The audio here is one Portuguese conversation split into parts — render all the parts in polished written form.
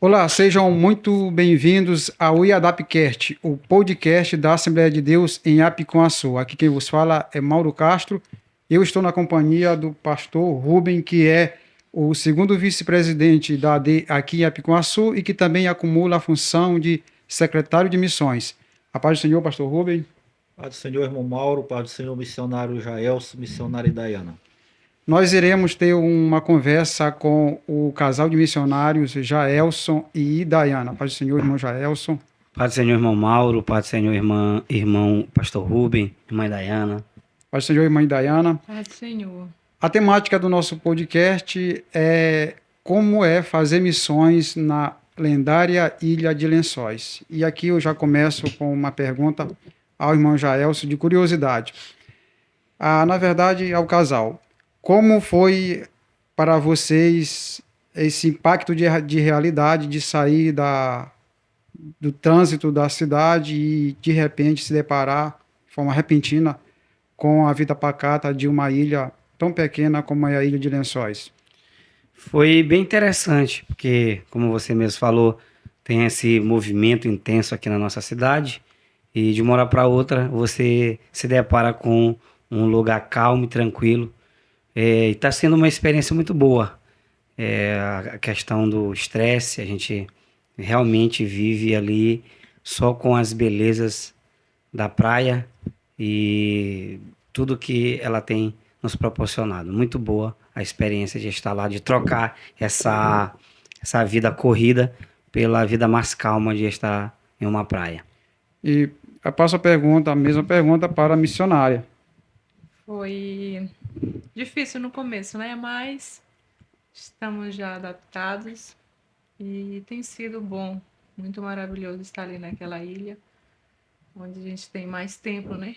Olá, sejam muito bem-vindos ao IADAPcast, o podcast da Assembleia de Deus em Apicum-Açu. Aqui quem vos fala é Mauro Castro. Eu estou na companhia do pastor Rubem, que é o segundo vice-presidente da AD aqui em Apicum-Açu e que também acumula a função de secretário de missões. A paz do Senhor, pastor Rubem. Paz do Senhor, irmão Mauro, paz do Senhor, missionário Jaelso, missionária Dayana. Nós iremos ter uma conversa com o casal de missionários Jaelson e Dayana. Paz do Senhor, irmão Jaelson. Paz do Senhor, irmão Mauro, Paz do Senhor, irmão Pastor Rubem, irmã Dayana. Paz do Senhor, irmã Dayana. Paz do Senhor. A temática do nosso podcast é como é fazer missões na lendária Ilha de Lençóis. E aqui eu já começo com uma pergunta ao irmão Jaelson de curiosidade. Na verdade, ao casal. Como foi para vocês esse impacto de realidade de sair do trânsito da cidade e de repente se deparar de forma repentina com a vida pacata de uma ilha tão pequena como é a Ilha de Lençóis? Foi bem interessante, porque, como você mesmo falou, tem esse movimento intenso aqui na nossa cidade, e de uma hora para outra você se depara com um lugar calmo e tranquilo. E está sendo uma experiência muito boa. A questão do estresse, a gente realmente vive ali só com as belezas da praia e tudo que ela tem nos proporcionado. Muito boa a experiência de estar lá, de trocar essa vida corrida pela vida mais calma de estar em uma praia. E eu passo a mesma pergunta para a missionária. Foi difícil no começo, né? Mas estamos já adaptados e tem sido bom, muito maravilhoso estar ali naquela ilha, onde a gente tem mais tempo, né?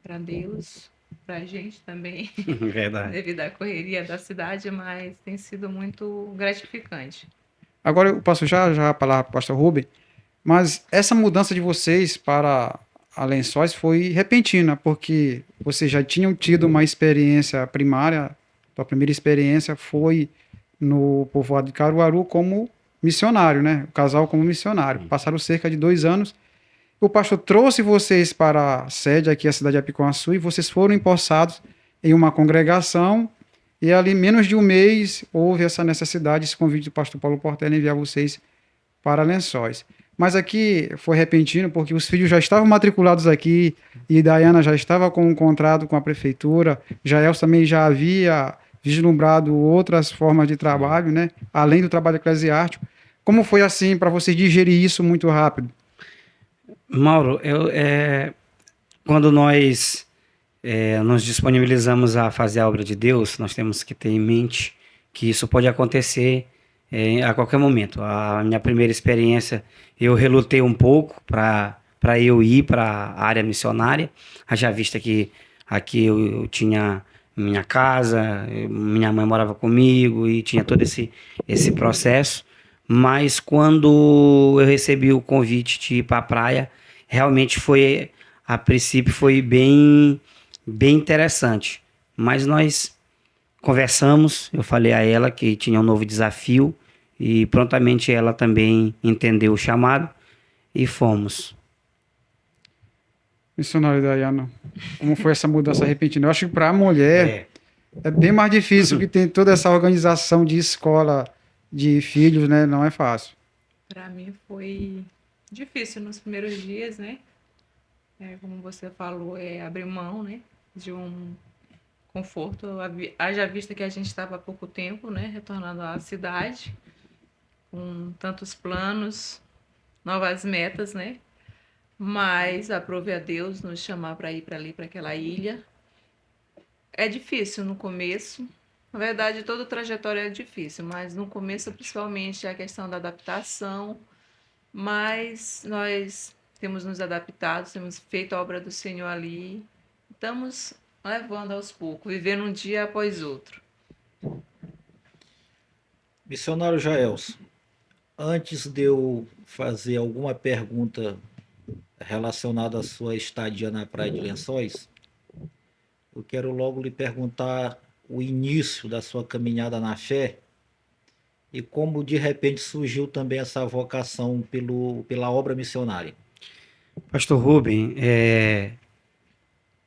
Para Deus, para a gente também, Verdade. devido à correria da cidade, mas tem sido muito gratificante. Agora eu passo já a palavra para o pastor Rubem, mas essa mudança de vocês para a Lençóis foi repentina, porque vocês já tinham tido uma experiência primária, a primeira experiência foi no povoado de Caruaru como missionário, né? O casal como missionário. Passaram cerca de 2 anos. O pastor trouxe vocês para a sede aqui, a cidade de Apicum-Açu, e vocês foram empossados em uma congregação. E ali, menos de um mês, houve essa necessidade, esse convite do pastor Paulo Portela enviar vocês para Lençóis. Mas aqui foi repentino, porque os filhos já estavam matriculados aqui, e Dayana já estava com um contrato com a prefeitura, Jael também já havia vislumbrado outras formas de trabalho, né? Além do trabalho eclesiástico. Como foi assim para você digerir isso muito rápido? Mauro, quando nós nos disponibilizamos a fazer a obra de Deus, nós temos que ter em mente que isso pode acontecer a qualquer momento. A minha primeira experiência, eu relutei um pouco para eu ir para a área missionária, haja vista que aqui eu tinha minha casa, minha mãe morava comigo e tinha todo esse processo. Mas quando eu recebi o convite de ir para a praia, realmente foi, a princípio, foi bem interessante. Mas nós conversamos, eu falei a ela que tinha um novo desafio e prontamente ela também entendeu o chamado e fomos. Missionário Dayana, como foi essa mudança repentina? Eu acho que para a mulher é bem mais difícil, que tem toda essa organização de escola de filhos, né? Não é fácil. Para mim foi difícil nos primeiros dias, né? Como você falou, abrir mão, né? De um conforto, haja vista que a gente estava há pouco tempo, né? Retornando à cidade, com tantos planos, novas metas, né? Mas aprove a Deus nos chamar para ir para ali, para aquela ilha. É difícil no começo. Na verdade, toda trajetória é difícil, mas no começo, principalmente, a questão da adaptação. Mas nós temos nos adaptado, temos feito a obra do Senhor ali. Estamos levando aos poucos, vivendo um dia após outro. Missionário Jaelso, antes de eu fazer alguma pergunta relacionada à sua estadia na Praia de Lençóis, eu quero logo lhe perguntar o início da sua caminhada na fé E como de repente surgiu também essa vocação pela obra missionária? Pastor Rubem,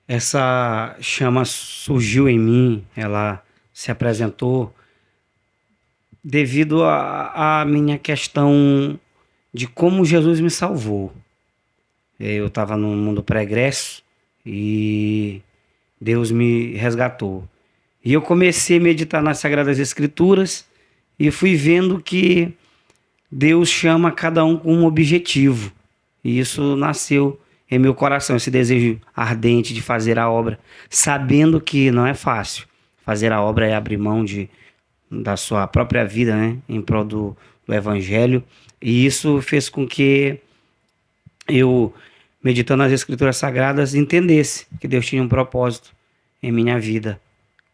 essa chama surgiu em mim, ela se apresentou devido à minha questão de como Jesus me salvou. Eu estava num mundo pregresso e Deus me resgatou. E eu comecei a meditar nas Sagradas Escrituras e fui vendo que Deus chama cada um com um objetivo. E isso nasceu em meu coração, esse desejo ardente de fazer a obra, sabendo que não é fácil. Fazer a obra é abrir mão da sua própria vida, né, em prol do Evangelho. E isso fez com que eu, meditando nas Escrituras Sagradas, entendesse que Deus tinha um propósito em minha vida,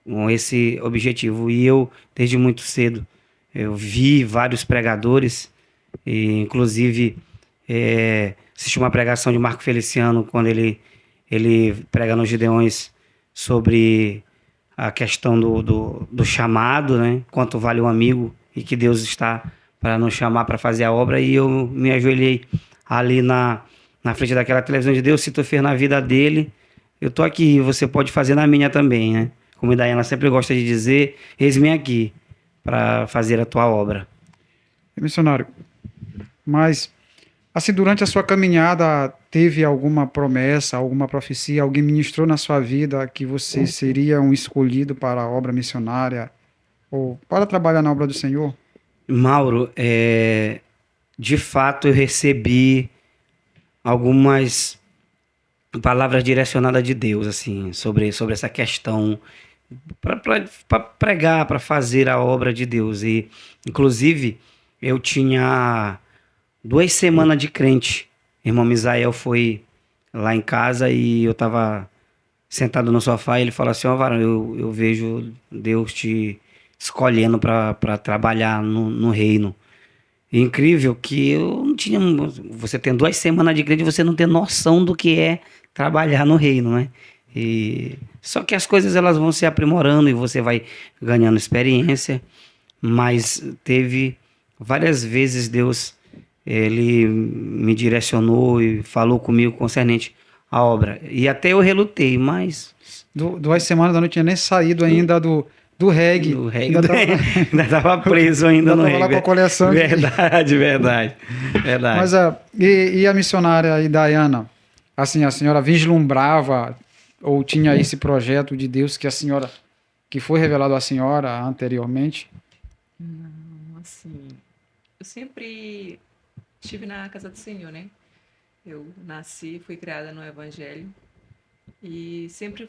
com esse objetivo. E eu, desde muito cedo, eu vi vários pregadores, e inclusive assisti uma pregação de Marco Feliciano, quando ele prega nos Gideões sobre a questão do chamado, né? Quanto vale um amigo e que Deus está para nos chamar para fazer a obra. E eu me ajoelhei ali na frente daquela televisão de Deus. Se tu fez na vida dele, eu tô aqui, você pode fazer na minha também, né? Como a Dayana sempre gosta de dizer, eis-me aqui para fazer a tua obra. Missionário, mas assim, durante a sua caminhada, teve alguma promessa, alguma profecia, alguém ministrou na sua vida que você seria um escolhido para a obra missionária ou para trabalhar na obra do Senhor? Mauro, de fato eu recebi algumas palavras direcionadas de Deus, assim, sobre essa questão para pregar, para fazer a obra de Deus. E, inclusive, eu tinha 2 semanas de crente. Irmão Misael foi lá em casa e eu estava sentado no sofá e ele falou assim: ó, varão, eu vejo Deus te escolhendo para trabalhar no reino. E incrível que eu não tinha. Você tem 2 semanas de crente e você não tem noção do que é trabalhar no reino, né? Só que as coisas elas vão se aprimorando e você vai ganhando experiência, mas teve várias vezes Deus ele me direcionou e falou comigo concernente à obra. E até eu relutei, mas 2 semanas eu não tinha nem saído ainda do reggae. no reggae Ainda tava, ainda estava preso ainda no ainda tava lá reggae. com a coleção. Verdade. Mas e a missionária aí, Dayana? Assim, a senhora vislumbrava ou tinha esse projeto de Deus que foi revelado à senhora anteriormente? Não, assim, eu sempre estive na casa do Senhor, né? Eu nasci, fui criada no Evangelho e sempre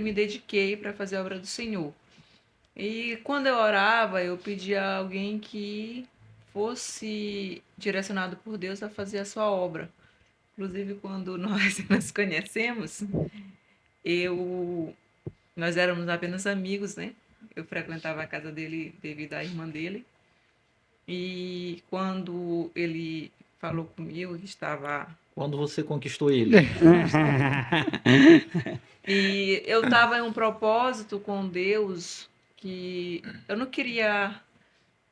me dediquei para fazer a obra do Senhor. E quando eu orava, eu pedia a alguém que fosse direcionado por Deus a fazer a sua obra. Inclusive, quando nós nos conhecemos, nós éramos apenas amigos, né? Eu frequentava a casa dele devido à irmã dele. E quando ele falou comigo que estava. Quando você conquistou ele? E eu estava em um propósito com Deus que eu não queria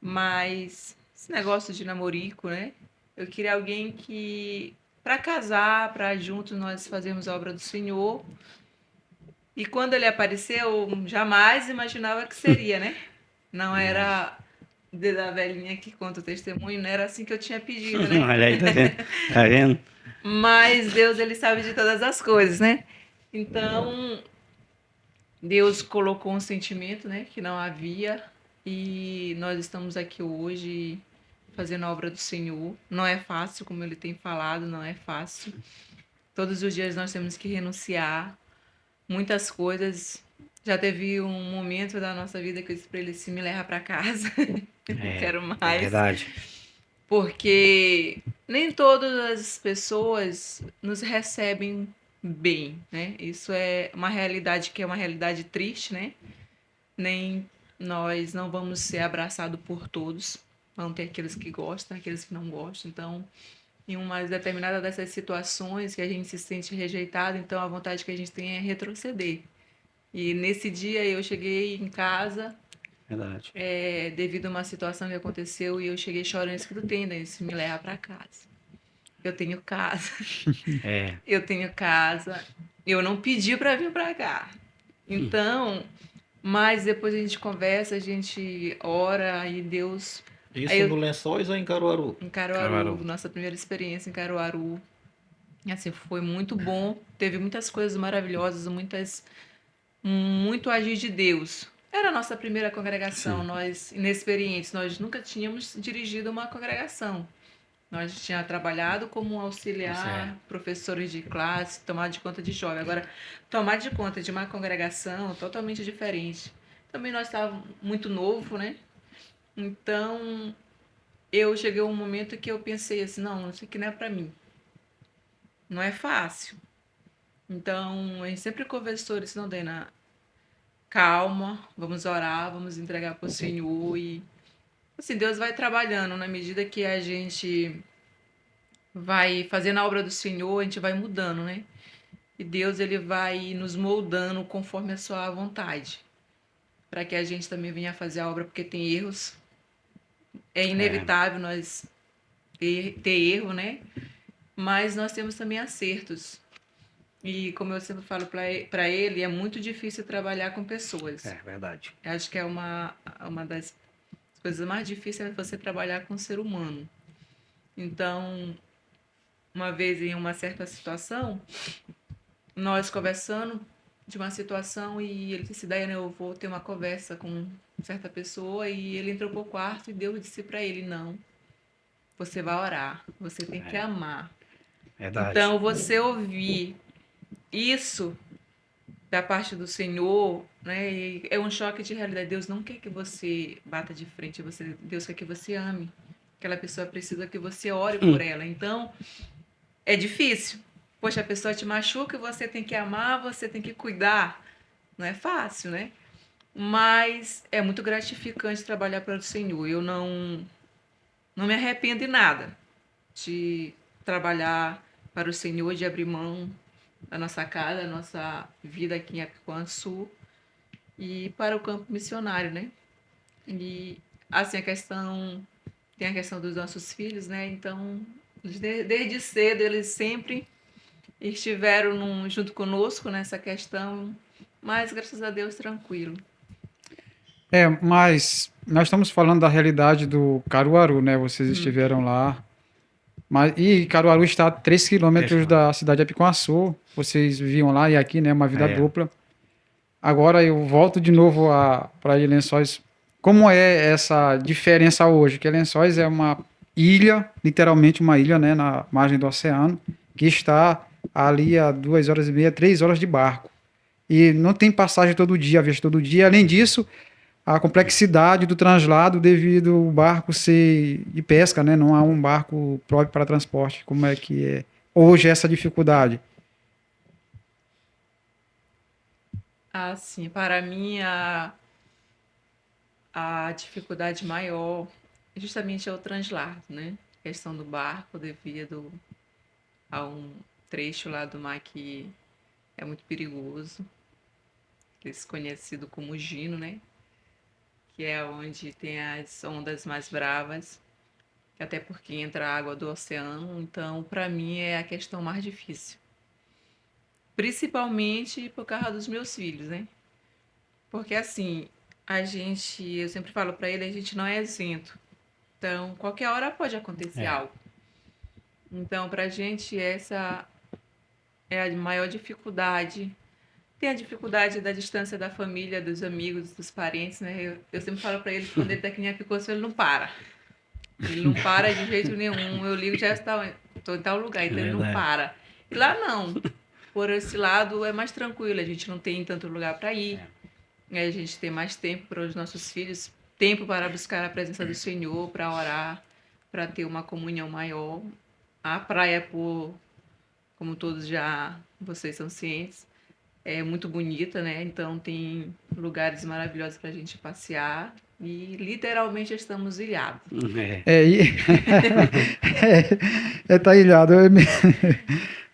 mais esse negócio de namorico, né? Eu queria alguém que, para casar, para juntos nós fazermos a obra do Senhor. E quando ele apareceu, eu jamais imaginava que seria, né? Não era da velhinha que conta o testemunho, não era assim que eu tinha pedido, né? Olha aí, tá vendo? Tá vendo? Mas Deus, ele sabe de todas as coisas, né? Então, Deus colocou um sentimento, né, que não havia, e nós estamos aqui hoje fazendo a obra do Senhor. Não é fácil, como ele tem falado, não é fácil. Todos os dias nós temos que renunciar muitas coisas. Já teve um momento da nossa vida que eu disse para ele: se me leva para casa, não quero mais. Verdade. Porque nem todas as pessoas nos recebem bem, né? Isso é uma realidade que é uma realidade triste, né? Nem nós não vamos ser abraçados por todos. Vão ter aqueles que gostam, aqueles que não gostam. Então, em uma determinada dessas situações que a gente se sente rejeitado, então a vontade que a gente tem é retroceder. E nesse dia eu cheguei em casa Verdade. devido a uma situação que aconteceu e eu cheguei chorando, isso que tu tem, né? Isso me leva para casa. Eu tenho casa, É, eu tenho casa, eu não pedi para vir para cá. Então, mas depois a gente conversa, a gente ora e Deus. Aí Isso no eu, Lençóis ou em Caruaru? em Caruaru, Caruaru. nossa primeira experiência em Caruaru, assim, foi muito bom. Teve muitas coisas maravilhosas, muito agir de Deus. Era a nossa primeira congregação, Sim. nós inexperientes, nós nunca tínhamos dirigido uma congregação. Nós tínhamos trabalhado como auxiliar, Certo. professores de classe, tomar de conta de jovem. Agora, tomar de conta de uma congregação totalmente diferente. Também nós estávamos muito novo, né? Então, eu cheguei a um momento que eu pensei assim, não, isso aqui não é para mim. Não é fácil. Então, a gente sempre conversou, disse, não, Dena, calma, vamos orar, vamos entregar para o Senhor e assim, Deus vai trabalhando na medida que a gente vai fazendo a obra do Senhor, a gente vai mudando, né? E Deus ele vai nos moldando conforme a sua vontade, para que a gente também venha fazer a obra, porque tem erros. É inevitável nós ter erro, né? Mas nós temos também acertos. E como eu sempre falo para ele, é muito difícil trabalhar com pessoas. É verdade. Eu acho que é uma das coisas mais difíceis é você trabalhar com o ser humano. Então, uma vez em uma certa situação, nós conversando de uma situação e ele disse, Daiane, eu vou ter uma conversa com certa pessoa e ele entrou pro quarto e Deus disse para ele, não, você vai orar, você tem que amar. Verdade. Então, você ouvir isso da parte do Senhor, né? É um choque de realidade. Deus não quer que você bata de frente, Deus quer que você ame. Aquela pessoa precisa que você ore por ela. Então, é difícil. Poxa, a pessoa te machuca e você tem que amar, você tem que cuidar. Não é fácil, né? Mas é muito gratificante trabalhar para o Senhor. Eu não me arrependo de nada de trabalhar para o Senhor, de abrir mão da nossa casa, da nossa vida aqui em Apicuã Sul e para o campo missionário, né? E assim tem a questão dos nossos filhos, né? Então, desde cedo eles sempre estiveram junto conosco nessa questão, mas graças a Deus tranquilo. Mas nós estamos falando da realidade do Caruaru, né? Vocês estiveram lá. E Caruaru está a 3 quilômetros da cidade de Apicuaçu. Vocês viviam lá e aqui, né? Uma vida dupla. Agora eu volto de novo para Lençóis. Como é essa diferença hoje? Que Lençóis é uma ilha, literalmente uma ilha, né? Na margem do oceano, que está ali a 2h30, 3 horas de barco. E não tem passagem todo dia, viagem todo dia. Além disso, a complexidade do translado devido ao barco ser de pesca, né? Não há um barco próprio para transporte. Como é que é hoje essa dificuldade? Assim, para mim a dificuldade maior justamente é o translado, né? A questão do barco devido a um trecho lá do mar que é muito perigoso, desconhecido como Gino, né? Que é onde tem as ondas mais bravas, até porque entra a água do oceano. Então, para mim, é a questão mais difícil. Principalmente por causa dos meus filhos, né? Porque assim, eu sempre falo para ele, a gente não é isento. Então, qualquer hora pode acontecer algo. Então, pra gente, essa é a maior dificuldade. Tem a dificuldade da distância da família, dos amigos, dos parentes, né? Eu sempre falo para ele que quando ele tá aqui em Apicuaçu, ele não para. Ele não para de jeito nenhum. Eu ligo já estou em tal lugar, então ele não para. E lá não. Por esse lado é mais tranquilo, a gente não tem tanto lugar para ir. A gente tem mais tempo para os nossos filhos, tempo para buscar a presença do Senhor, para orar, para ter uma comunhão maior. A praia, como vocês são cientes, é muito bonita, né? Então tem lugares maravilhosos para a gente passear e literalmente estamos ilhados. Tá ilhado.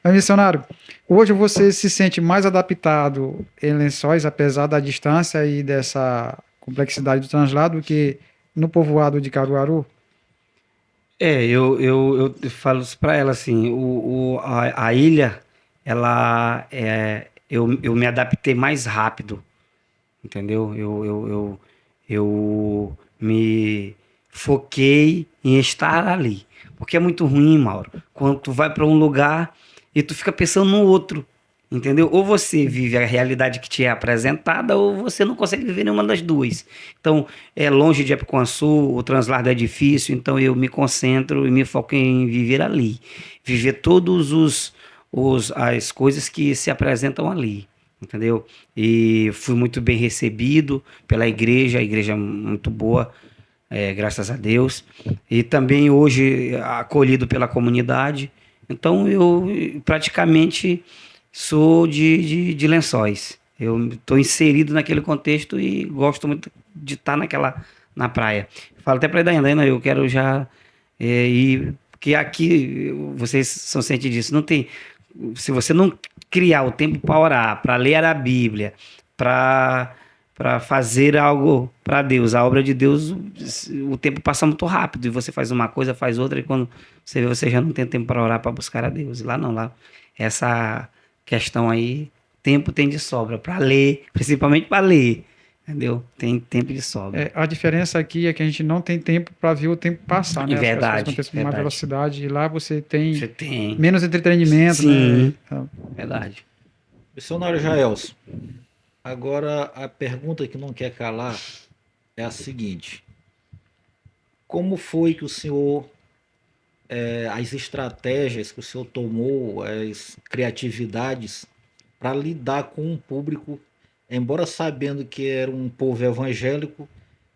Missionário, hoje você se sente mais adaptado em Lençóis, apesar da distância e dessa complexidade do translado do que no povoado de Caruaru? Eu falo isso para ela assim, a ilha, eu me adaptei mais rápido, entendeu? Eu me foquei em estar ali, porque é muito ruim, Mauro, quando tu vai para um lugar e tu fica pensando no outro, entendeu? Ou você vive a realidade que te é apresentada, ou você não consegue viver nenhuma das duas. Então, é longe de Apicuaçu, o translado é difícil, então eu me concentro e me foco em viver ali, viver todos as coisas que se apresentam ali, entendeu? E fui muito bem recebido pela igreja, a igreja é muito boa, graças a Deus, e também hoje acolhido pela comunidade. Então eu praticamente sou de Lençóis. Eu estou inserido naquele contexto e gosto muito de estar na praia. Falo até para a Daiane, eu quero já ir, porque aqui vocês são cientes disso, não tem, se você não criar o tempo para orar, para ler a Bíblia, para fazer algo para Deus, a obra de Deus, o tempo passa muito rápido e você faz uma coisa, faz outra, e quando você vê, você já não tem tempo para orar, para buscar a Deus. E lá não, lá essa questão aí, tempo tem de sobra para ler, principalmente para ler, entendeu? Tem tempo de sobra. A diferença aqui é que a gente não tem tempo para ver o tempo passar, né? As coisas Verdade, acontecem com uma verdade. velocidade e lá você tem Você tem. menos entretenimento, Sim. né? Então, Verdade. Missionário Jaelson, agora a pergunta que não quer calar é a seguinte: como foi que o senhor, as estratégias que o senhor tomou, as criatividades para lidar com um público, embora sabendo que era um povo evangélico,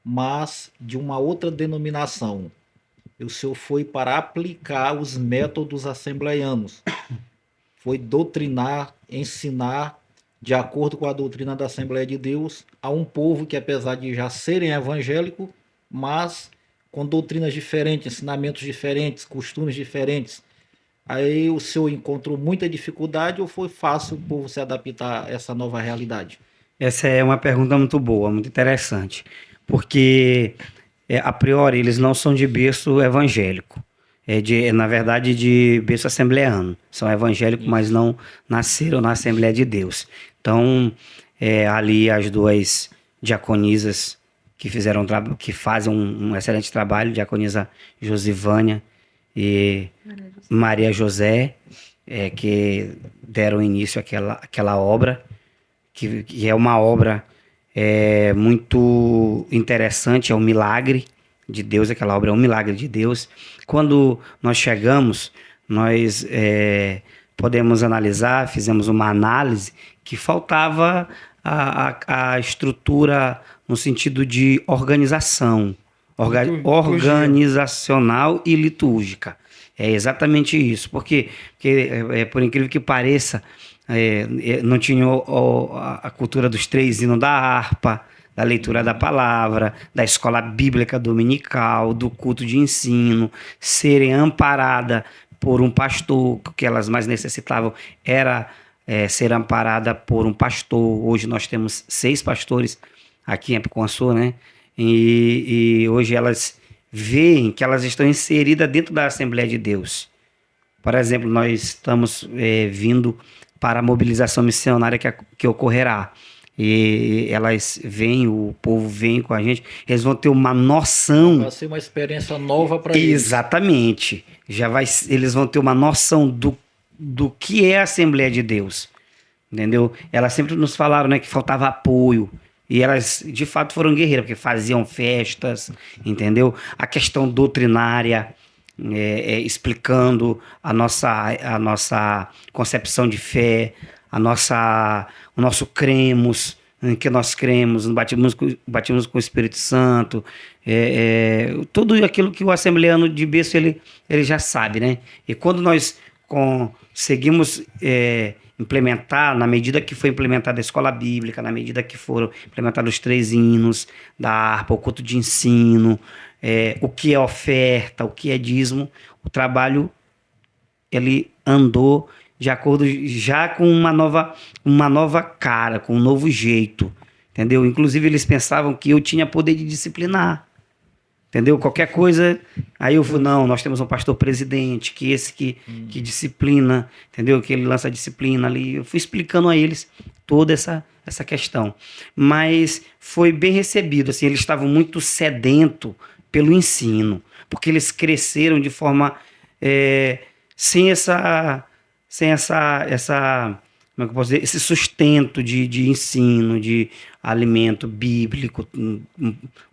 mas de uma outra denominação? E o senhor foi para aplicar os métodos assembleianos, foi doutrinar, ensinar de acordo com a doutrina da Assembleia de Deus a um povo que, apesar de já serem evangélico, mas com doutrinas diferentes, ensinamentos diferentes, costumes diferentes. Aí o senhor encontrou muita dificuldade ou foi fácil o povo se adaptar a essa nova realidade? Essa é uma pergunta muito boa, muito interessante, porque a priori eles não são de berço evangélico, na verdade de berço assembleano, são evangélicos, mas não nasceram na Assembleia de Deus. Então, ali as duas diaconisas que fazem um excelente trabalho, diaconisa Josivânia e Maria José, que deram início àquela obra, que é uma obra muito interessante, é um milagre de Deus, aquela obra é um milagre de Deus. Quando nós chegamos, nós podemos analisar, fizemos uma análise que faltava a estrutura no sentido de organização, organizacional e litúrgica. É exatamente isso, porque por incrível que pareça, não tinha a cultura dos 3 hinos da harpa, da leitura da palavra, da escola bíblica dominical, do culto de ensino, serem amparada por um pastor, o que elas mais necessitavam era ser amparada por um pastor. Hoje nós temos 6 pastores aqui em Apicuaçu, né? E hoje elas veem que elas estão inseridas dentro da Assembleia de Deus. Por exemplo, nós estamos vindo para a mobilização missionária que ocorrerá. E elas vêm, o povo vem com a gente, eles vão ter uma noção. Vai ser uma experiência nova para eles. Exatamente. Eles vão ter uma noção do que é a Assembleia de Deus. Entendeu? Elas sempre nos falaram, né, que faltava apoio. E elas, de fato, foram guerreiras, porque faziam festas, entendeu? A questão doutrinária, explicando a nossa concepção de fé, o nosso cremos, em que nós cremos, batimos com o Espírito Santo, tudo aquilo que o assembleano de berço ele já sabe, né? E quando nós conseguimos implementar, na medida que foi implementada a escola bíblica, na medida que foram implementados os 3 hinos da harpa, o culto de ensino, o que é oferta, o que é dízimo, o trabalho ele andou de acordo já com uma nova cara, com um novo jeito, entendeu? Inclusive eles pensavam que eu tinha poder de disciplinar, entendeu? Qualquer coisa, aí eu falo, não, nós temos um pastor presidente, que esse que disciplina, entendeu? Que ele lança disciplina ali. Eu fui explicando a eles toda essa questão. Mas foi bem recebido, assim, eles estavam muito sedentos pelo ensino, porque eles cresceram de forma sem essa como é que eu posso dizer? Esse sustento de ensino, de alimento bíblico,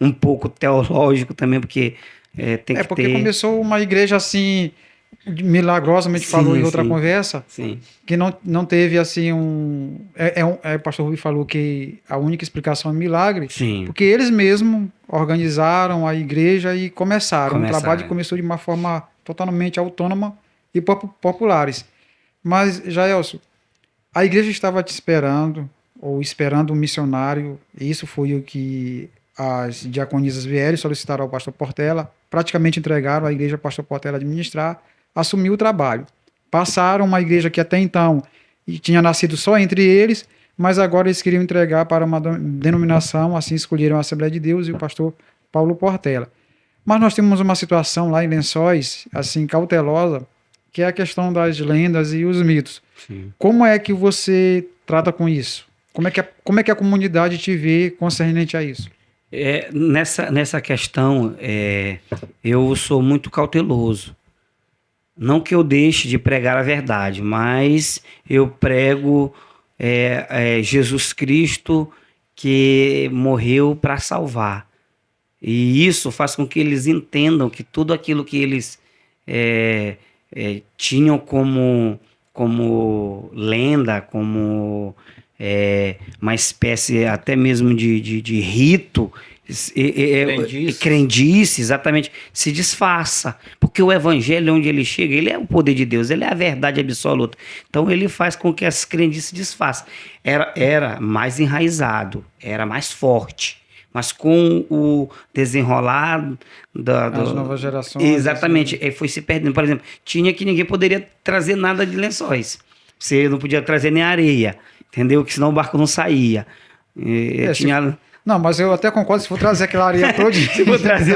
um pouco teológico também, porque tem que Porque ter... começou uma igreja assim, milagrosamente Sim, falou em outra sim. conversa, Sim, que não teve assim o pastor Rubio falou que a única explicação é milagre, sim. porque eles mesmos organizaram a igreja e começaram. O trabalho começou de uma forma totalmente autônoma e populares. Mas, Jaelson, a igreja estava te esperando, ou esperando um missionário, e isso foi o que as diaconisas vieram solicitaram ao pastor Portela, praticamente entregaram a igreja ao pastor Portela administrar, assumiu o trabalho. Passaram uma igreja que até então tinha nascido só entre eles, mas agora eles queriam entregar para uma denominação, assim escolheram a Assembleia de Deus e o pastor Paulo Portela. Mas nós temos uma situação lá em Lençóis, assim, cautelosa, que é a questão das lendas e os mitos. Sim. Como é que você trata com isso? Como é que a comunidade te vê concernente a isso? Nessa questão, eu sou muito cauteloso. Não que eu deixe de pregar a verdade, mas eu prego Jesus Cristo que morreu para salvar. E isso faz com que eles entendam que tudo aquilo que eles tinham como lenda, como uma espécie até mesmo de rito, crendice, exatamente, se disfarça. Porque o evangelho, onde ele chega, ele é o poder de Deus, ele é a verdade absoluta. Então ele faz com que as crendices se disfarçem. Era mais enraizado, era mais forte. Mas com o desenrolar das novas gerações. Exatamente, foi se perdendo. Por exemplo, tinha que ninguém poderia trazer nada de Lençóis. Você não podia trazer nem areia, entendeu? Que senão o barco não saía. Não, mas eu até concordo, se for trazer aquela areia toda... se for trazer,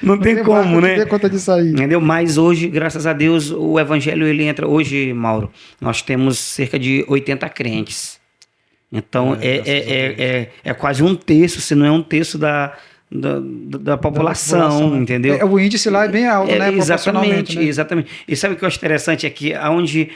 não tem como, né? Não tem conta disso aí. Entendeu? Mas hoje, graças a Deus, o evangelho, ele entra... Hoje, Mauro, nós temos cerca de 80 crentes. Então, é quase um terço, se não é um terço da população, entendeu? O índice lá é bem alto, né? Exatamente, né? exatamente. E sabe o que eu acho interessante? É que onde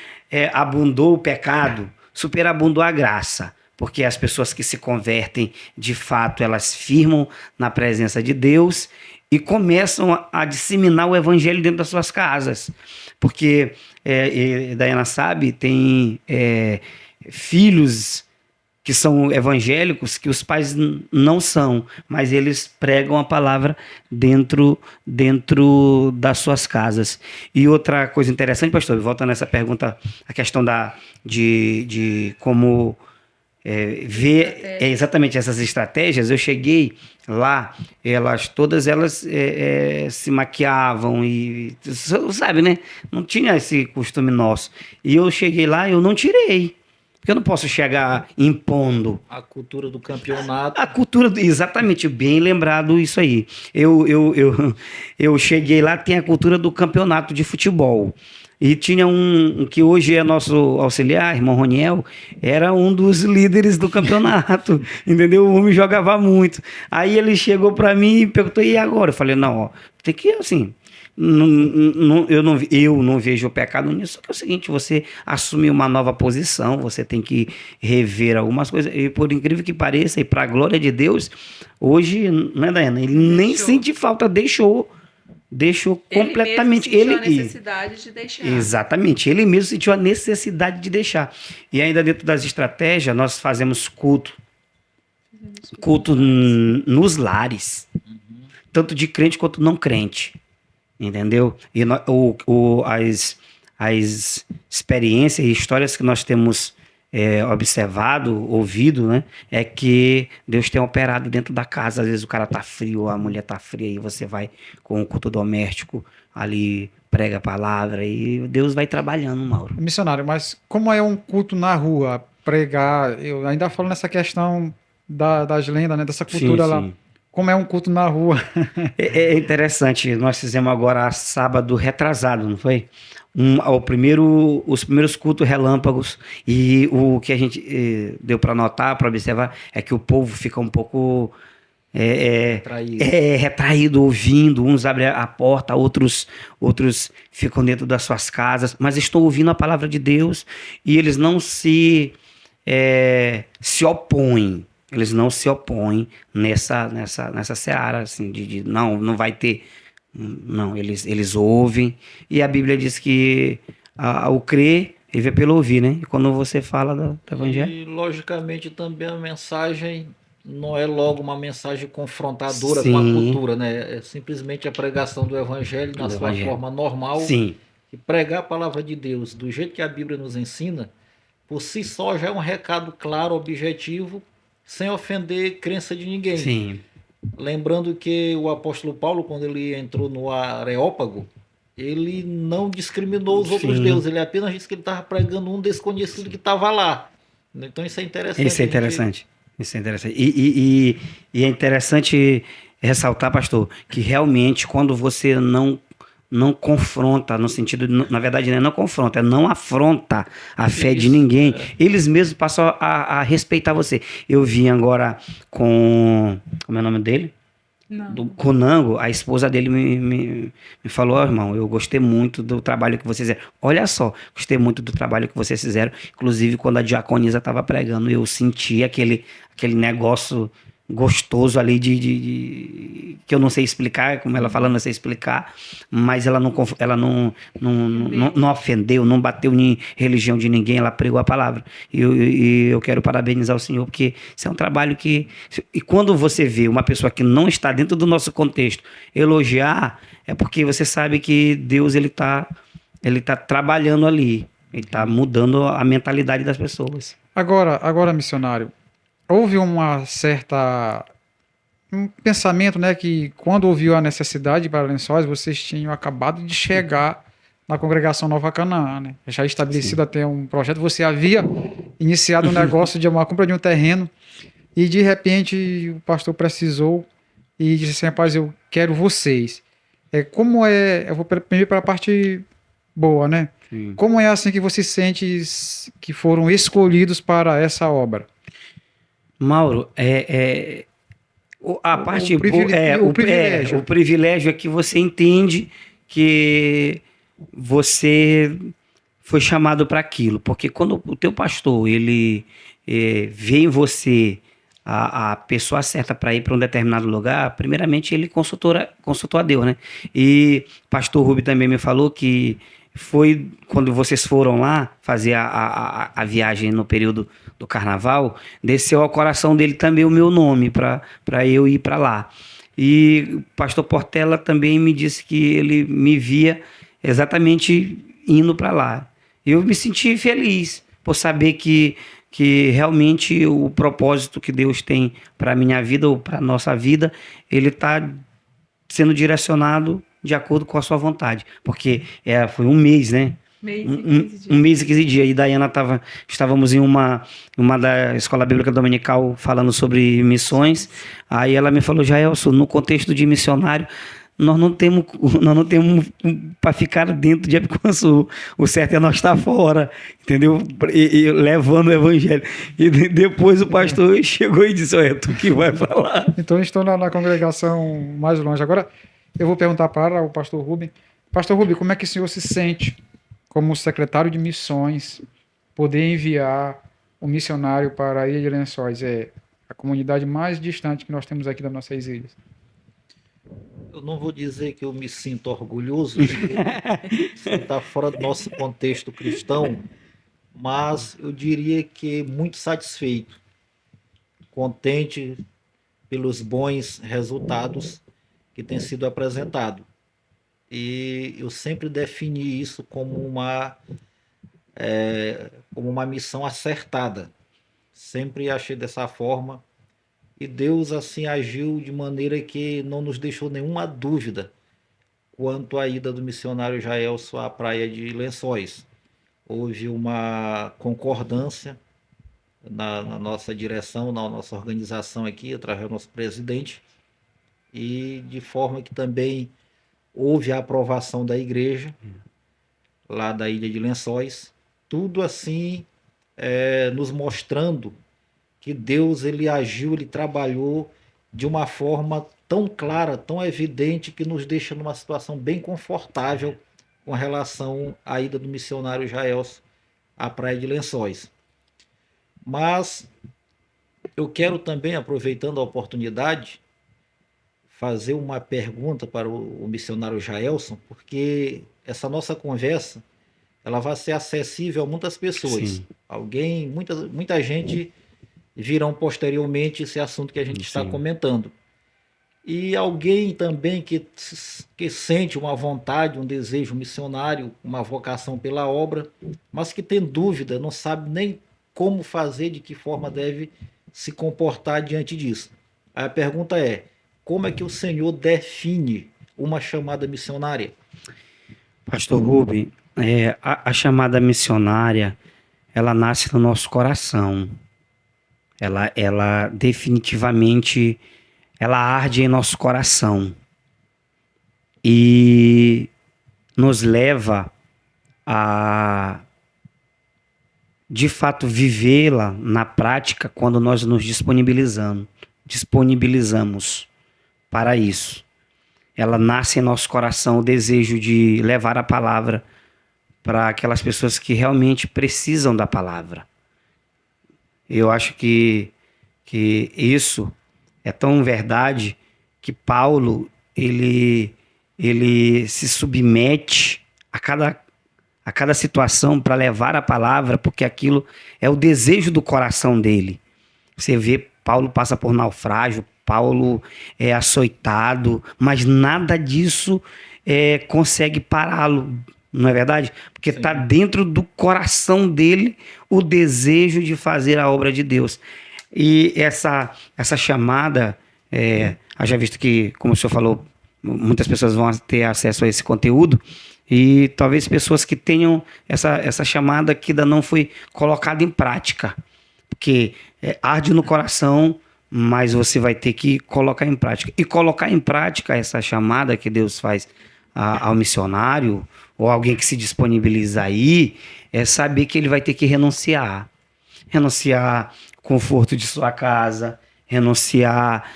abundou o pecado, superabundou a graça. Porque as pessoas que se convertem, de fato, elas firmam na presença de Deus e começam a disseminar o evangelho dentro das suas casas. Porque, Dayana sabe, tem filhos que são evangélicos, que os pais não são, mas eles pregam a palavra dentro das suas casas. E outra coisa interessante, pastor, voltando nessa pergunta, a questão de como ver exatamente essas estratégias, eu cheguei lá, todas elas se maquiavam e, sabe, né? Não tinha esse costume nosso. E eu cheguei lá e eu não tirei. Porque eu não posso chegar impondo. A cultura do campeonato. A cultura, exatamente, bem lembrado isso aí. Eu cheguei lá, tem a cultura do campeonato de futebol. E tinha um que hoje é nosso auxiliar, irmão Roniel, era um dos líderes do campeonato, entendeu? O homem jogava muito. Aí ele chegou para mim e perguntou, e agora? Eu falei, não, ó, tem que, assim... eu não vejo o pecado nisso, só que é o seguinte, você assumir uma nova posição, você tem que rever algumas coisas, e por incrível que pareça, e para a glória de Deus, hoje, né, Dayana, ele nem sente falta, deixou completamente. Ele mesmo sentiu a necessidade de deixar. Exatamente, ele mesmo sentiu a necessidade de deixar. E ainda dentro das estratégias, nós fazemos culto nos lares, tanto de crente quanto não crente. Entendeu? E as experiências e histórias que nós temos observado, ouvido, né? É que Deus tem operado dentro da casa. Às vezes o cara tá frio, a mulher tá fria, e você vai com o culto doméstico ali, prega a palavra e Deus vai trabalhando, Mauro. Missionário, mas como é um culto na rua, pregar, eu ainda falo nessa questão das lendas, né? Dessa cultura lá. sim. Como é um culto na rua. É interessante, nós fizemos agora sábado retrasado, não foi? Os primeiros cultos relâmpagos, e o que a gente deu para notar, para observar, é que o povo fica um pouco Traído. retraído, ouvindo, uns abrem a porta, outros ficam dentro das suas casas, mas estão ouvindo a palavra de Deus e eles não se opõem. Eles não se opõem nessa seara, assim, não vai ter. Não, eles ouvem. E a Bíblia diz que o crer, ele vê pelo ouvir, né? E quando você fala do Evangelho. E, logicamente, também a mensagem não é logo uma mensagem confrontadora com a Sim, cultura, né? É simplesmente a pregação do Evangelho na do sua Evangelho. forma normal. Sim, E pregar a palavra de Deus do jeito que a Bíblia nos ensina, por si só já é um recado claro, objetivo, sem ofender crença de ninguém. sim. Lembrando que o apóstolo Paulo, quando ele entrou no Areópago, ele não discriminou os outros Sim. deuses, ele apenas disse que ele estava pregando um desconhecido que estava lá. Então isso é interessante. Isso é a gente- interessante. Isso é interessante. E é interessante ressaltar, pastor, que realmente quando você não confronta, no sentido, na verdade, não confronta, não afronta a fé de Isso, ninguém, eles mesmos passam a respeitar você. Eu vim agora com. Como é o nome dele? Não. Com o Nango, a esposa dele me falou: "Ó, irmão, eu gostei muito do trabalho que vocês fizeram. Olha só, gostei muito do trabalho que vocês fizeram. Inclusive, quando a diaconisa estava pregando, eu senti aquele negócio gostoso ali que eu não sei explicar, como ela falando, não sei explicar, mas ela não ofendeu, não bateu em religião de ninguém, ela pregou a palavra. E eu quero parabenizar o senhor, porque isso é um trabalho que. E quando você vê uma pessoa que não está dentro do nosso contexto elogiar, é porque você sabe que Deus ele tá trabalhando ali, ele está mudando a mentalidade das pessoas. Agora, missionário, houve um pensamento, né, que quando ouviu a necessidade para Lençóis, vocês tinham acabado de chegar na congregação Nova Canaã, né? Já estabelecido até um projeto, você havia iniciado um negócio de uma compra de um terreno e de repente o pastor precisou e disse assim: rapaz, eu quero vocês. Eu vou primeiro para a parte boa, né? Sim. Como é assim que você sente que foram escolhidos para essa obra? Mauro, a parte o privilégio. o privilégio é que você entende que você foi chamado para aquilo, porque quando o teu pastor ele vê em você a pessoa certa para ir para um determinado lugar, primeiramente ele consultou a Deus, né? E pastor Rubi também me falou que foi quando vocês foram lá fazer a viagem no período do carnaval, desceu ao coração dele também o meu nome para eu ir para lá. E o pastor Portela também me disse que ele me via exatamente indo para lá. Eu me senti feliz por saber que realmente o propósito que Deus tem para a minha vida ou para a nossa vida, ele está sendo direcionado de acordo com a sua vontade. Porque foi um mês, né? Mês e 15 dias. Um mês e 15 dias. E Dayana estávamos em uma da Escola Bíblica Dominical falando sobre missões. Aí ela me falou: Jaelson, no contexto de missionário, nós não temos para ficar dentro de Apicuaçu. O certo é nós estar fora, entendeu? E levando o evangelho. E depois o pastor chegou e disse: olha, tu que vai para lá. Então estou na congregação mais longe. Agora eu vou perguntar para o pastor Rubem. Pastor Rubem, como é que o senhor se sente como secretário de missões poder enviar um missionário para a Ilha de Lençóis? É a comunidade mais distante que nós temos aqui das nossas ilhas. Eu não vou dizer que eu me sinto orgulhoso, porque isso está fora do nosso contexto cristão, mas eu diria que muito satisfeito, contente pelos bons resultados que têm sido apresentados. E eu sempre defini isso como uma missão acertada. Sempre achei dessa forma. E Deus assim agiu de maneira que não nos deixou nenhuma dúvida quanto à ida do missionário Jaelson à praia de Lençóis. Houve uma concordância na nossa direção, na nossa organização aqui, através do nosso presidente, e de forma que também houve a aprovação da igreja, lá da Ilha de Lençóis, tudo assim nos mostrando que Deus ele agiu, ele trabalhou de uma forma tão clara, tão evidente, que nos deixa numa situação bem confortável com relação à ida do missionário Jaelson à Praia de Lençóis. Mas eu quero também, aproveitando a oportunidade, fazer uma pergunta para o missionário Jaelson, porque essa nossa conversa ela vai ser acessível a muitas pessoas. Sim. Muita gente virão posteriormente esse assunto que a gente está Sim. comentando. E alguém também que sente uma vontade, um desejo missionário, uma vocação pela obra, mas que tem dúvida, não sabe nem como fazer, de que forma deve se comportar diante disso. Aí a pergunta é: como é que o Senhor define uma chamada missionária? Pastor Rubem, a chamada missionária, ela nasce no nosso coração. Ela definitivamente, ela arde em nosso coração e nos leva a, de fato, vivê-la na prática quando nós nos disponibilizamos para isso. Ela nasce em nosso coração, o desejo de levar a palavra para aquelas pessoas que realmente precisam da palavra. Eu acho que isso é tão verdade que Paulo ele se submete a cada situação para levar a palavra, porque aquilo é o desejo do coração dele. Você vê, Paulo passa por naufrágio, Paulo é açoitado, mas nada disso consegue pará-lo, não é verdade? Porque está dentro do coração dele o desejo de fazer a obra de Deus. E essa chamada, haja visto que, como o senhor falou, muitas pessoas vão ter acesso a esse conteúdo, e talvez pessoas que tenham essa chamada que ainda não foi colocada em prática, porque arde no coração, mas você vai ter que colocar em prática. E colocar em prática essa chamada que Deus faz ao missionário, ou alguém que se disponibiliza aí, é saber que ele vai ter que renunciar conforto de sua casa, renunciar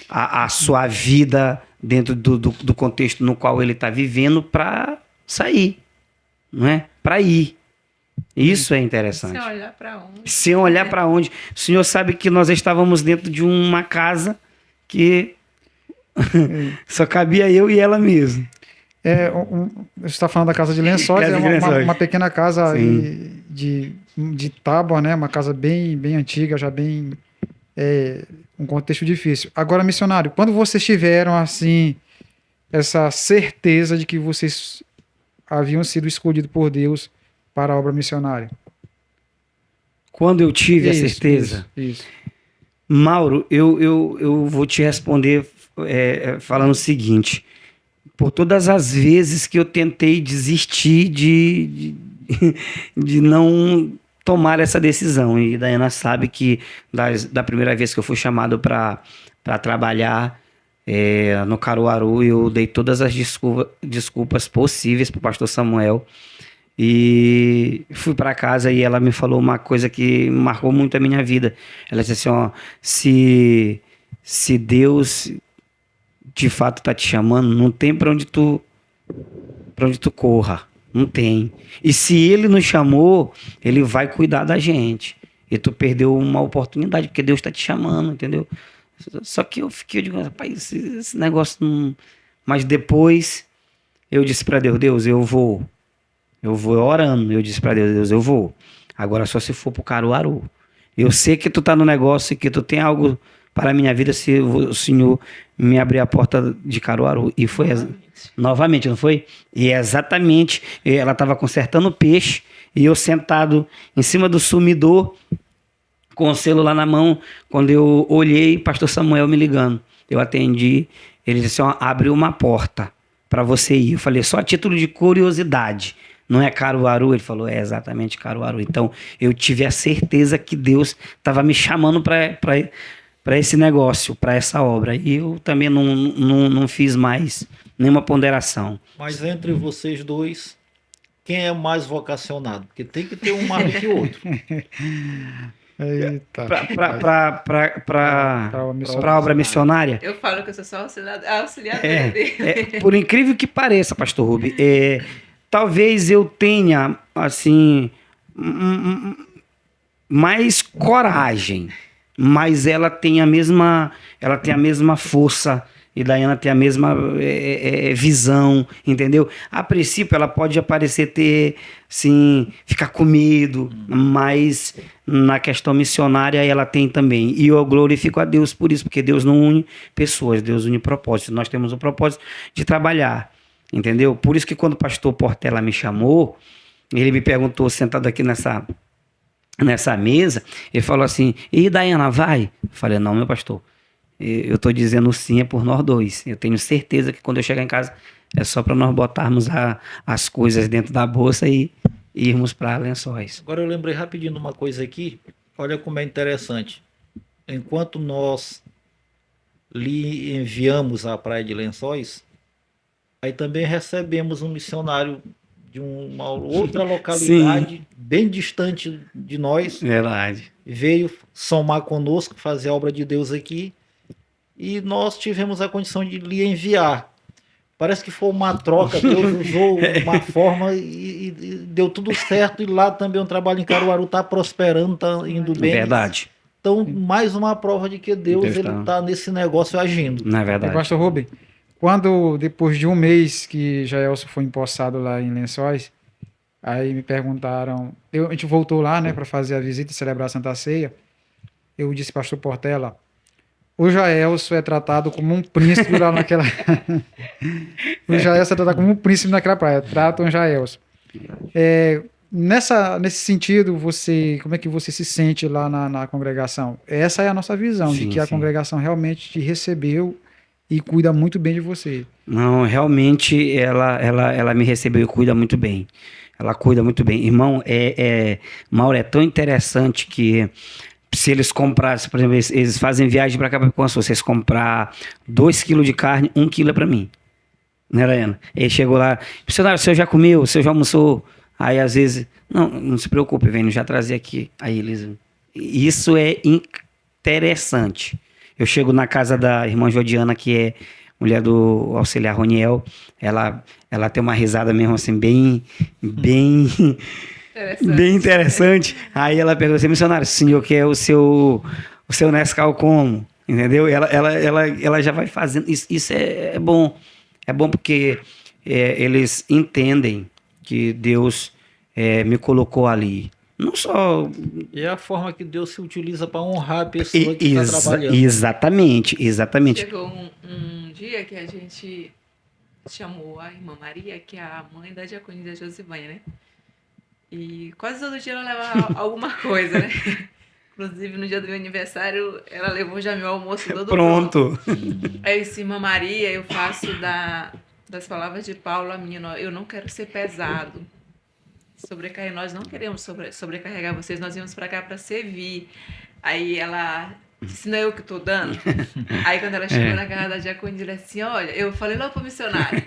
a sua vida dentro do contexto no qual ele está vivendo para sair, não é? Para ir. Isso é interessante. Sem olhar para onde. Sem olhar para onde. O senhor sabe que nós estávamos dentro de uma casa que só cabia eu e ela mesmo. Você está falando da casa de Lençóis, uma pequena casa de tábua, né? Uma casa bem, bem antiga, já bem um contexto difícil. Agora, missionário, quando vocês tiveram assim essa certeza de que vocês haviam sido escolhidos por Deus para a obra missionária? Quando eu tive a certeza, isso. Mauro, eu vou te responder falando o seguinte: por todas as vezes que eu tentei desistir de não tomar essa decisão, e Daiana sabe que da primeira vez que eu fui chamado para trabalhar no Caruaru, eu dei todas as desculpas possíveis para o pastor Samuel, e fui para casa e ela me falou uma coisa que marcou muito a minha vida. Ela disse assim: se Deus de fato está te chamando, não tem para onde tu corra, não tem. E se ele nos chamou, ele vai cuidar da gente. E tu perdeu uma oportunidade, porque Deus está te chamando, entendeu? Só que eu digo, rapaz, esse negócio não... Mas depois eu disse para Deus, eu vou orando, eu disse para Deus, eu vou. Agora só se for pro Caruaru. Eu sei que tu tá no negócio e que tu tem algo para a minha vida, se o Senhor me abrir a porta de Caruaru. E foi novamente, não foi? E exatamente, ela estava consertando o peixe e eu sentado em cima do sumidor com o celular na mão. Quando eu olhei, pastor Samuel me ligando, eu atendi. Ele disse assim: abriu uma porta para você ir. Eu falei: só a título de curiosidade, Não é Caruaru? Ele falou, é exatamente Caruaru. Então, eu tive a certeza que Deus estava me chamando para esse negócio, para essa obra. E eu também não fiz mais nenhuma ponderação. Mas entre vocês dois, quem é mais vocacionado? Porque tem que ter um mais do que o outro. Eita. Para a obra missionária. Eu falo que eu sou só auxiliar dele. Por incrível que pareça, pastor Rubi, talvez eu tenha, assim, mais coragem, mas ela tem a mesma força, e Dayana tem a mesma visão, entendeu? A princípio ela pode aparecer ter, sim, ficar com medo, mas na questão missionária ela tem também. E eu glorifico a Deus por isso, porque Deus não une pessoas, Deus une propósitos. Nós temos o propósito de trabalhar, entendeu? Por isso que quando o pastor Portela me chamou, ele me perguntou, sentado aqui nessa mesa, ele falou assim, e Dayana, vai? Eu falei, não, meu pastor, eu estou dizendo sim é por nós dois. Eu tenho certeza que quando eu chegar em casa é só para nós botarmos as coisas dentro da bolsa e irmos para Lençóis. Agora eu lembrei rapidinho de uma coisa aqui. Olha como é interessante. Enquanto nós lhe enviamos à Praia de Lençóis, aí também recebemos um missionário de uma outra localidade, bem distante de nós. Verdade. Veio somar conosco, fazer a obra de Deus aqui. E nós tivemos a condição de lhe enviar. Parece que foi uma troca, Deus usou uma forma e deu tudo certo. E lá também um trabalho em Caruaru está prosperando, está indo bem. Verdade. Então, mais uma prova de que Deus está nesse negócio agindo. Não é verdade. Pastor Rubem, quando depois de um mês que Jaelson foi empossado lá em Lençóis, aí me perguntaram, a gente voltou lá, né, para fazer a visita e celebrar a Santa Ceia. Eu disse, pastor Portela, o Jaelson é tratado como um príncipe lá naquela... O Jaelson é tratado como um príncipe naquela praia. Tratam o Jaelson. Nesse sentido, como é que você se sente lá na congregação? Essa é a nossa visão, de que a congregação realmente te recebeu e cuida muito bem de você. Não, realmente ela me recebeu e cuida muito bem. Ela cuida muito bem. Irmão, Mauro, é tão interessante que se eles comprassem, por exemplo, eles fazem viagem para cá, para Capicua, se vocês comprar 2 quilos de carne, 1 quilo é para mim. Né, Dayana? Ele chegou lá, missionário, o senhor já comeu, o senhor já almoçou? Aí, às vezes, não se preocupe, venho já trazer aqui. Aí eles... Isso é interessante. Eu chego na casa da irmã Jodiana, que é mulher do auxiliar Roniel, ela tem uma risada mesmo assim, bem interessante. Aí ela perguntou assim, missionário, o senhor quer o seu Nescau como? Entendeu? Ela já vai fazendo. Isso é bom. É bom porque eles entendem que Deus me colocou ali. Não só... É a forma que Deus se utiliza para honrar a pessoa que está trabalhando. Exatamente. Chegou um dia que a gente chamou a irmã Maria, que é a mãe da diaconisa Josivanha, né? E quase todo dia ela leva alguma coisa, né? Inclusive, no dia do meu aniversário, ela levou já meu almoço todo pronto. Aí eu disse, irmã Maria, eu faço das palavras de Paulo a minha, eu não quero ser pesado. Nós não queremos sobrecarregar vocês, nós viemos para cá para servir. Aí ela disse, não é eu que estou dando? Aí quando ela chegou na casa da diaconisa, ela disse assim, olha, eu falei lá pro missionário,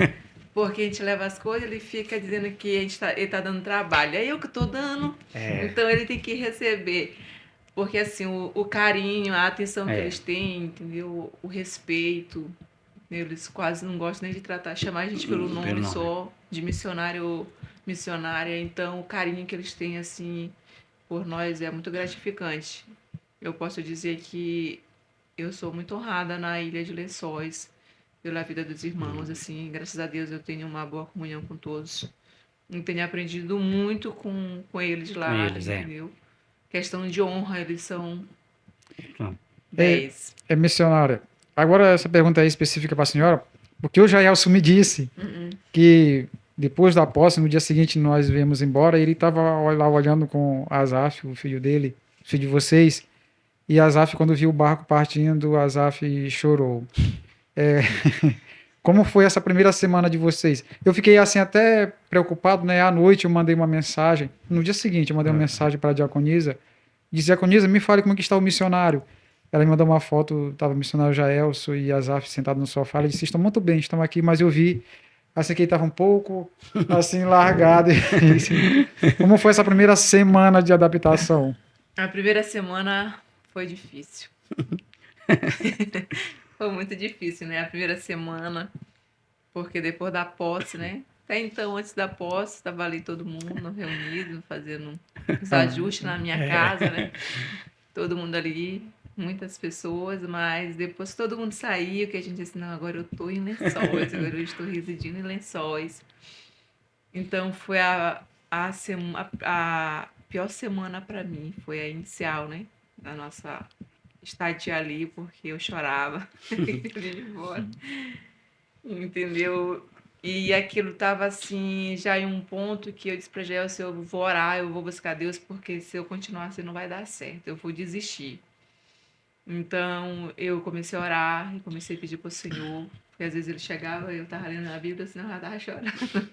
porque a gente leva as coisas, ele fica dizendo que ele tá dando trabalho. É eu que estou dando, então ele tem que receber. Porque assim, o carinho, a atenção que eles têm, entendeu? O respeito, eles quase não gostam nem de chamar a gente pelo nome só, de missionário, missionária. Então, o carinho que eles têm, assim, por nós é muito gratificante. Eu posso dizer que eu sou muito honrada na Ilha de Lençóis, pela vida dos irmãos, assim, graças a Deus eu tenho uma boa comunhão com todos. Eu tenho aprendido muito com eles lá, entendeu? Questão de honra, eles são 10. É missionária. Agora, essa pergunta aí específica para a senhora, porque o Jaelson me disse que depois da posse, no dia seguinte nós viemos embora, ele estava lá olhando com Asaf, o filho dele, filho de vocês, e Asaf, quando viu o barco partindo, Asaf chorou. Como foi essa primeira semana de vocês? Eu fiquei assim até preocupado, né? À noite eu mandei uma mensagem. No dia seguinte eu mandei uma mensagem para a diaconisa. Disse, diaconisa, me fale como é que está o missionário. Ela me mandou uma foto, estava o missionário Jaelso e Azaf sentado no sofá. Ela disse, estão muito bem, estão aqui, mas eu vi assim que ele estava um pouco assim largado. Como foi essa primeira semana de adaptação? A primeira semana foi difícil. Foi muito difícil, né? A primeira semana, porque depois da posse, né? Até então, antes da posse, estava ali todo mundo reunido, fazendo os ajustes na minha casa, né? Todo mundo ali, muitas pessoas, mas depois que todo mundo saiu, que a gente disse, não, agora eu estou em Lençóis, agora eu estou residindo em Lençóis. Então, foi a pior semana para mim, foi a inicial, né? Da nossa estadia ali, porque eu chorava de embora. Entendeu? E aquilo tava assim, já em um ponto que eu disse pra Jael, se eu vou orar, eu vou buscar Deus, porque se eu continuar assim não vai dar certo, eu vou desistir. Então eu comecei a orar e comecei a pedir pro Senhor, porque às vezes ele chegava e eu tava lendo a Bíblia, senão eu já tava chorando.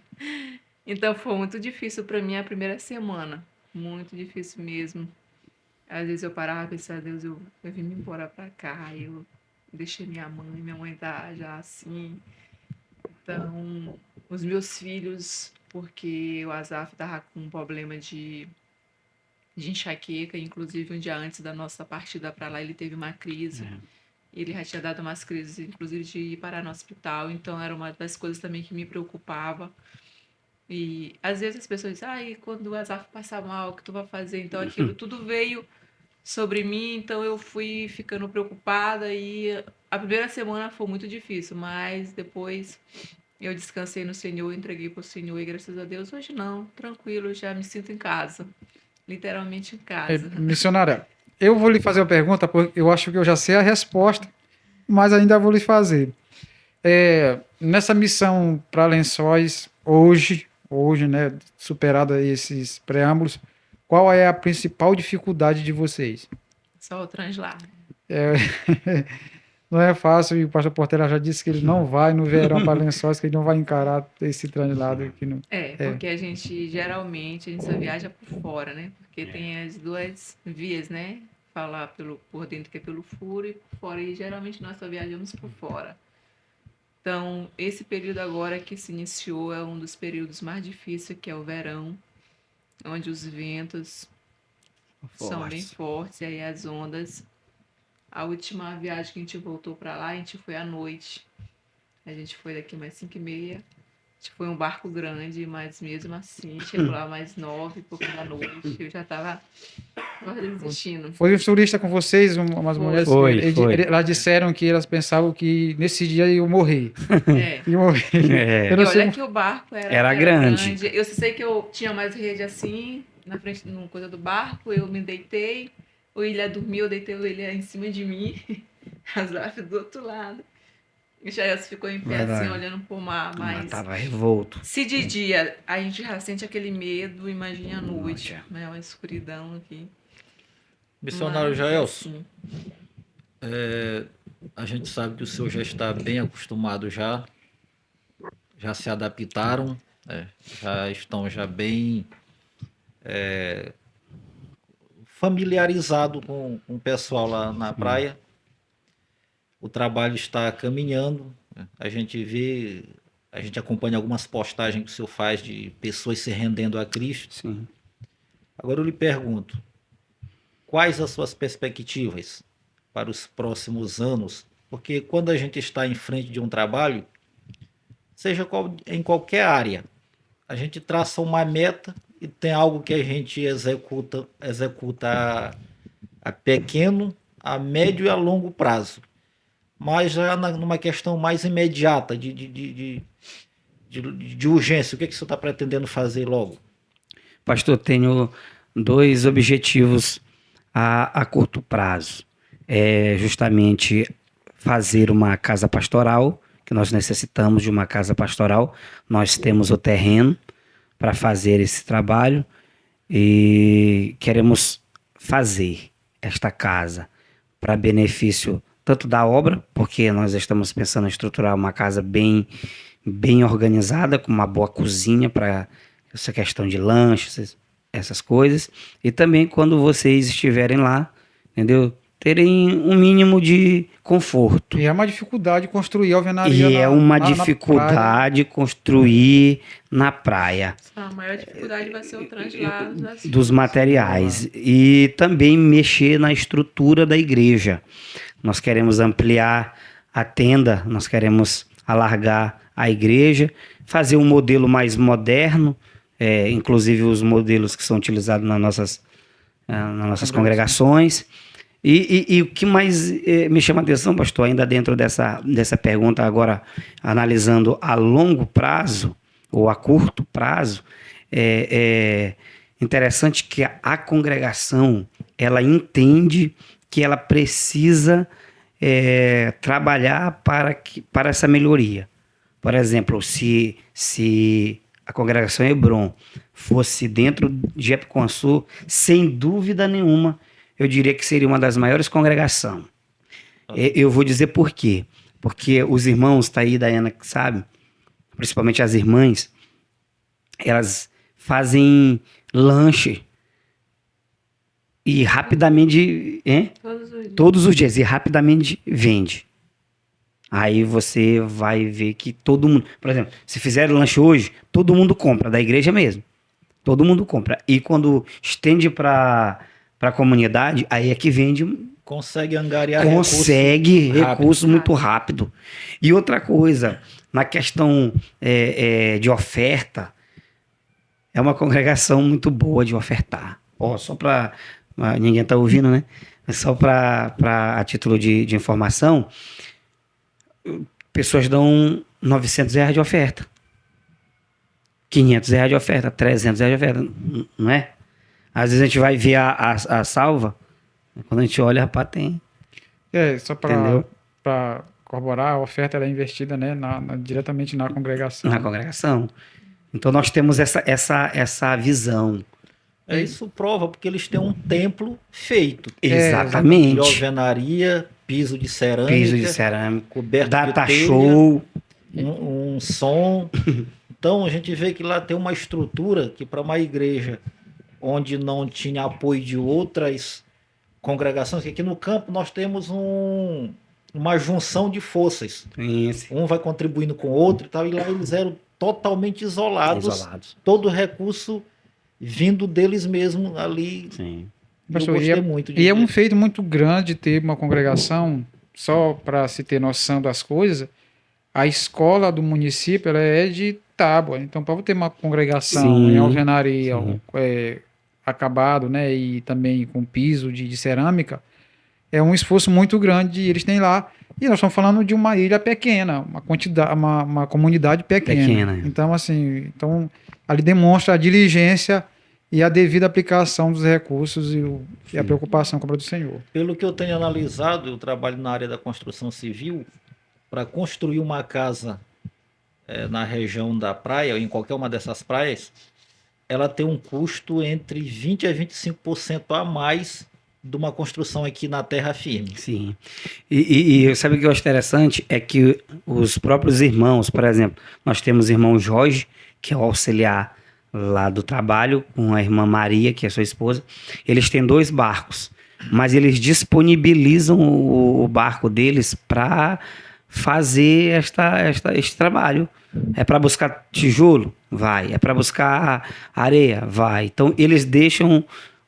Então foi muito difícil pra mim a primeira semana, muito difícil mesmo. Às vezes eu parava e pensava, Deus, eu vim me embora pra cá, eu deixei minha mãe tá já assim. Então, os meus filhos, porque o Azaf tava com um problema de enxaqueca, inclusive um dia antes da nossa partida para lá, ele teve uma crise. Ele já tinha dado umas crises, inclusive de ir parar no hospital, então era uma das coisas também que me preocupava. E às vezes as pessoas dizem, ai, quando o Azaf passar mal, o que tu vai fazer? Então aquilo tudo veio sobre mim, então eu fui ficando preocupada e a primeira semana foi muito difícil, mas depois eu descansei no Senhor, entreguei para o Senhor e graças a Deus hoje não, tranquilo, já me sinto em casa, literalmente em casa. Missionária, eu vou lhe fazer uma pergunta, porque eu acho que eu já sei a resposta, mas ainda vou lhe fazer. Nessa missão para Lençóis, hoje, né, superado esses preâmbulos, qual é a principal dificuldade de vocês? Só o translado. Não é fácil, e o pastor Portela já disse que ele não vai no verão para Lençóis, que ele não vai encarar esse translado aqui. Porque a gente, geralmente, a gente só viaja por fora, né? Porque tem as duas vias, né? Falar por dentro, que é pelo furo, e por fora. E geralmente nós só viajamos por fora. Então, esse período agora que se iniciou é um dos períodos mais difíceis, que é o verão, onde os ventos são bem fortes, e aí as ondas. A última viagem que a gente voltou para lá, a gente foi à noite. A gente foi daqui mais 5h30. A gente foi um barco grande, mas mesmo assim, chegou lá mais 9 e pouco da noite. Eu já estava quase desistindo. Foi um turista com vocês, umas mulheres? Elas disseram que elas pensavam que nesse dia iam morrer. Iam morrer. E olha que o barco era grande. Eu sei que eu tinha mais rede assim, na frente, numa coisa do barco, eu me deitei. O Ilha dormiu, eu deitei o Ilha em cima de mim, as aves do outro lado. O Jaelso ficou em pé, assim, olhando pro mar, mas tava revolto. Se de dia a gente já sente aquele medo, imagine à noite, né? Uma escuridão aqui. Missionário Jaelso, a gente sabe que o senhor já está bem acostumado já se adaptaram, já estão bem familiarizado com o pessoal lá na praia. O trabalho está caminhando. A gente acompanha algumas postagens que o senhor faz de pessoas se rendendo a Cristo. Sim. Agora eu lhe pergunto, quais as suas perspectivas para os próximos anos? Porque quando a gente está em frente de um trabalho, seja em qualquer área, a gente traça uma meta e tem algo que a gente executa a pequeno, a médio e a longo prazo. Mas já numa questão mais imediata, de urgência, o que o senhor está pretendendo fazer logo? Pastor, tenho 2 objetivos a curto prazo. É justamente fazer uma casa pastoral, que nós necessitamos de uma casa pastoral. Nós temos o terreno para fazer esse trabalho e queremos fazer esta casa para benefício tanto da obra, porque nós estamos pensando em estruturar uma casa bem organizada, com uma boa cozinha para essa questão de lanches, essas coisas. E também quando vocês estiverem lá, entendeu? Terem um mínimo de conforto. E é uma dificuldade construir alvenaria E é uma na praia. dificuldade construir na praia. A maior dificuldade vai ser o trânsito lá Dos materiais. E também mexer na estrutura da igreja. Nós queremos ampliar a tenda, nós queremos alargar a igreja, fazer um modelo mais moderno, inclusive os modelos que são utilizados nas nossas congregações. E o que mais me chama a atenção, pastor, ainda dentro dessa pergunta, agora analisando a longo prazo ou a curto prazo, é interessante que a congregação ela entende que ela precisa trabalhar para essa melhoria. Por exemplo, se a congregação Hebron fosse dentro de Epiconsul, sem dúvida nenhuma, eu diria que seria uma das maiores congregações. Eu vou dizer por quê. Porque os irmãos, tá aí, Daiana, que sabe, principalmente as irmãs, elas fazem lanche e rapidamente, todos os dias, e rapidamente vende. Aí você vai ver que todo mundo, por exemplo, se fizer lanche hoje, todo mundo compra, da igreja mesmo. Todo mundo compra. E quando estende para a comunidade, aí é que vende. Consegue angariar recursos muito rápido. E outra coisa, na questão de oferta, é uma congregação muito boa de ofertar. Só para... Ninguém está ouvindo, né? Só a título de informação, pessoas dão R$900 de oferta, R$500 de oferta, R$300 de oferta, não é? Às vezes a gente vai ver a salva, quando a gente olha, rapaz, tem. Só para corroborar, a oferta ela é investida, né, diretamente na congregação. Na congregação. Então nós temos essa visão. Isso prova, porque eles têm um templo feito. Exatamente. De alvenaria, piso de cerâmica. Coberto data de telha, show. Um som. Então a gente vê que lá tem uma estrutura que para uma igreja onde não tinha apoio de outras congregações, que aqui no campo nós temos uma junção de forças. Isso. Um vai contribuindo com o outro e tal, e lá eles eram totalmente isolados. Todo recurso vindo deles mesmo ali. Sim. Pastor, e é um feito muito grande ter uma congregação, só para se ter noção das coisas, a escola do município ela é de tábua, então para ter uma congregação em alvenaria, acabado, né, e também com piso de cerâmica, é um esforço muito grande e eles têm lá, e nós estamos falando de uma ilha pequena, uma comunidade pequena. Então, assim, ali demonstra a diligência e a devida aplicação dos recursos e a preocupação com a obra do Senhor. Pelo que eu tenho analisado, eu trabalho na área da construção civil, para construir uma casa na região da praia, ou em qualquer uma dessas praias, ela tem um custo entre 20% a 25% a mais de uma construção aqui na terra firme. Sim. E sabe o que eu acho interessante? É que os próprios irmãos, por exemplo, nós temos o irmão Jorge, que é o auxiliar lá do trabalho, com a irmã Maria, que é sua esposa. Eles têm 2 barcos, mas eles disponibilizam o barco deles para fazer este trabalho. É para buscar tijolo? Vai. É para buscar areia? Vai. Então, eles deixam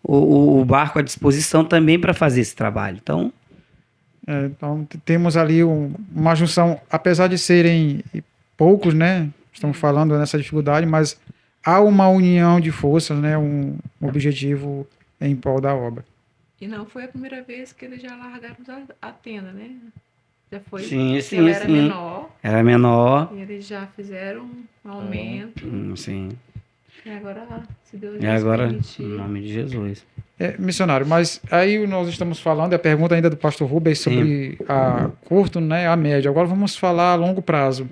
o barco à disposição também para fazer esse trabalho. Então, temos ali uma junção, apesar de serem poucos, né? Estamos falando nessa dificuldade, mas há uma união de forças, né? Um objetivo em prol da obra. E não foi a primeira vez que eles já largaram a tenda, né? Já foi. Sim. Ela era menor. Era menor. E eles já fizeram um aumento. Sim. E agora, se Deus permitir. Em nome de Jesus. Missionário, mas aí nós estamos falando, a pergunta ainda do pastor Rubens sobre a curto, né, a médio. Agora vamos falar a longo prazo.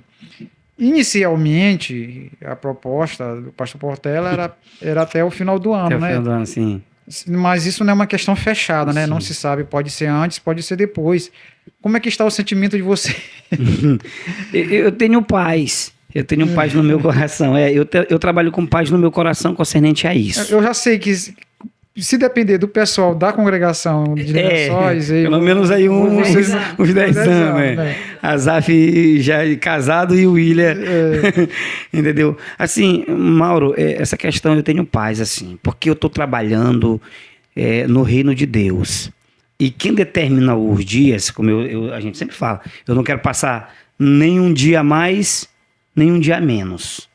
Inicialmente, a proposta do pastor Portela era até o final do ano, até né? o final do ano, sim. Mas isso não é uma questão fechada, né? Não Sim. se sabe, pode ser antes, pode ser depois. Como é que está o sentimento de você? Eu tenho paz. Eu tenho paz no meu coração. Eu trabalho com paz no meu coração concernente a isso. Eu já sei que se depender do pessoal da congregação de Lençóis... Pelo menos aí vocês- uns 10 anos, né? né? Azaf já é casado e o William, entendeu? Assim, Mauro, essa questão eu tenho paz, assim, porque eu estou trabalhando no reino de Deus. E quem determina os dias, como a gente sempre fala, eu não quero passar nem um dia a mais, nem um dia a menos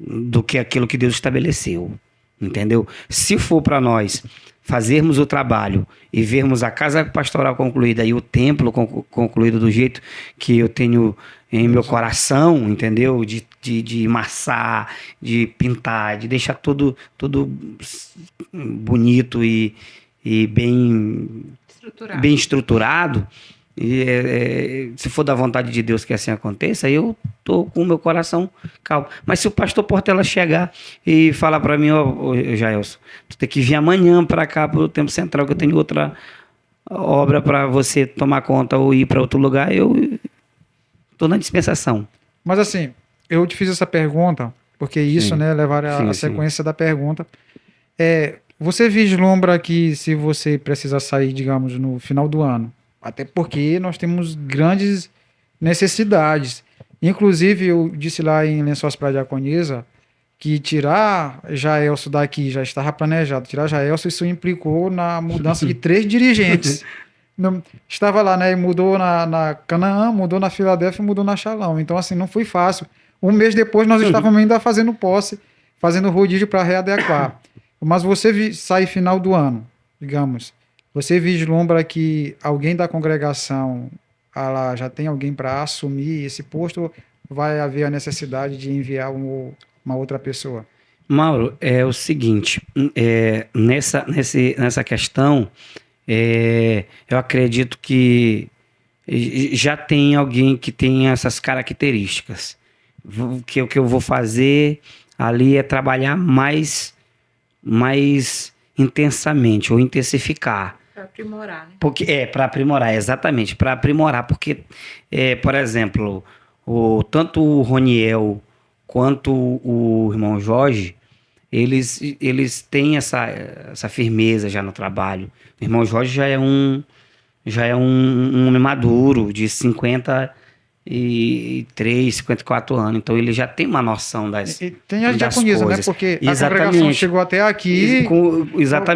do que aquilo que Deus estabeleceu. Entendeu? Se for para nós fazermos o trabalho e vermos a casa pastoral concluída e o templo concluído do jeito que eu tenho em meu coração, entendeu? De massar, de pintar, de deixar tudo bonito e bem estruturado. E se for da vontade de Deus que assim aconteça, eu tô com o meu coração calmo. Mas se o pastor Portela chegar e falar para mim, ó, Jaelson, tu tem que vir amanhã para cá, pro Tempo Central, que eu tenho outra obra para você tomar conta ou ir para outro lugar, eu tô na dispensação. Mas assim, eu te fiz essa pergunta, porque isso, Sim. né, levar a Sim. sequência da pergunta. Você vislumbra que se você precisar sair, digamos, no final do ano, até porque nós temos grandes necessidades. Inclusive, eu disse lá em Lençóis para a Diaconisa que tirar Jaelson daqui já estava planejado. Tirar Jaelson, isso implicou na mudança de 3 dirigentes. Estava lá, né? E mudou na Canaã, mudou na Filadélfia, mudou na Shalom. Então, assim, não foi fácil. Um mês depois, nós estávamos ainda fazendo posse, fazendo rodízio para readequar. Mas você sai final do ano, digamos, você vislumbra que alguém da congregação lá já tem alguém para assumir esse posto, ou vai haver a necessidade de enviar uma outra pessoa? Mauro, é o seguinte, nessa questão, eu acredito que já tem alguém que tem essas características. O que eu vou fazer ali é trabalhar mais intensamente ou intensificar. Para aprimorar, né? Para aprimorar, exatamente, para aprimorar, porque, por exemplo, tanto o Roniel quanto o irmão Jorge, eles têm essa firmeza já no trabalho. O irmão Jorge já é um homem maduro, de 53, 54 anos, então ele já tem uma noção das E tem as das diaconisas, né? coisas. Porque a Exatamente. congregação chegou até aqui com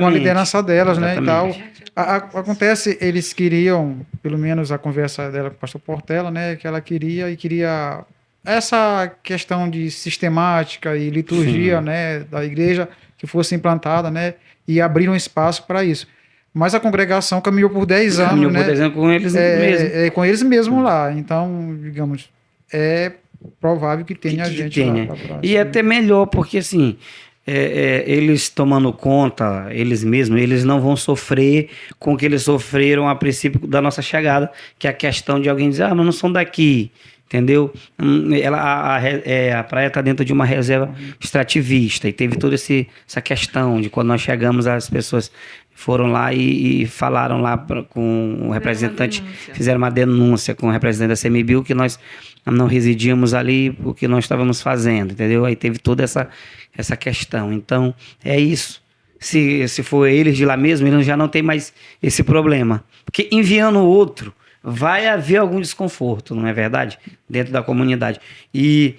a liderança delas, né? E tal. Exatamente. Acontece, eles queriam, pelo menos a conversa dela com o pastor Portela, né? Que ela queria essa questão de sistemática e liturgia, Sim. né? Da igreja que fosse implantada, né? E abriram espaço para isso. Mas a congregação caminhou por 10 anos, Caminhou né? por exemplo com eles mesmo. Com eles mesmos lá. Então, digamos, é provável que tenha gente lá pra trás. E é até melhor, porque assim, eles tomando conta, eles mesmos, eles não vão sofrer com o que eles sofreram a princípio da nossa chegada, que é a questão de alguém dizer, mas não são daqui, entendeu? A praia está dentro de uma reserva extrativista, e teve toda essa questão de quando nós chegamos, as pessoas foram lá e falaram lá com o representante, fizeram uma denúncia com o representante da CMBio que nós não residíamos ali porque nós estávamos fazendo, entendeu? Aí teve toda essa questão. Então, é isso. Se for eles de lá mesmo, eles já não tem mais esse problema. Porque enviando o outro, vai haver algum desconforto, não é verdade? Dentro da comunidade. E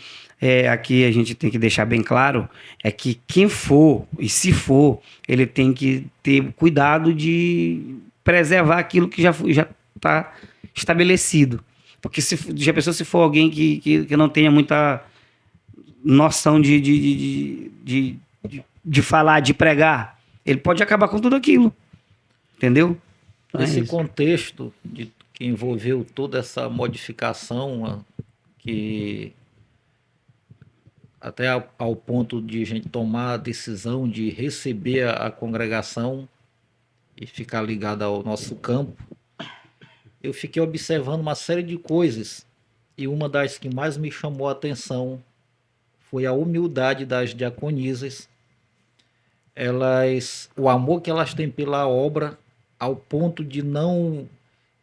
aqui a gente tem que deixar bem claro, é que quem for, e se for, ele tem que ter cuidado de preservar aquilo que já está estabelecido. Porque já pensou se for alguém que não tenha muita noção de falar, de pregar, ele pode acabar com tudo aquilo. Entendeu? Então Nesse contexto que envolveu toda essa modificação, que até ao ponto de a gente tomar a decisão de receber a congregação e ficar ligado ao nosso campo, eu fiquei observando uma série de coisas, e uma das que mais me chamou a atenção foi a humildade das diaconisas, o amor que elas têm pela obra, ao ponto de não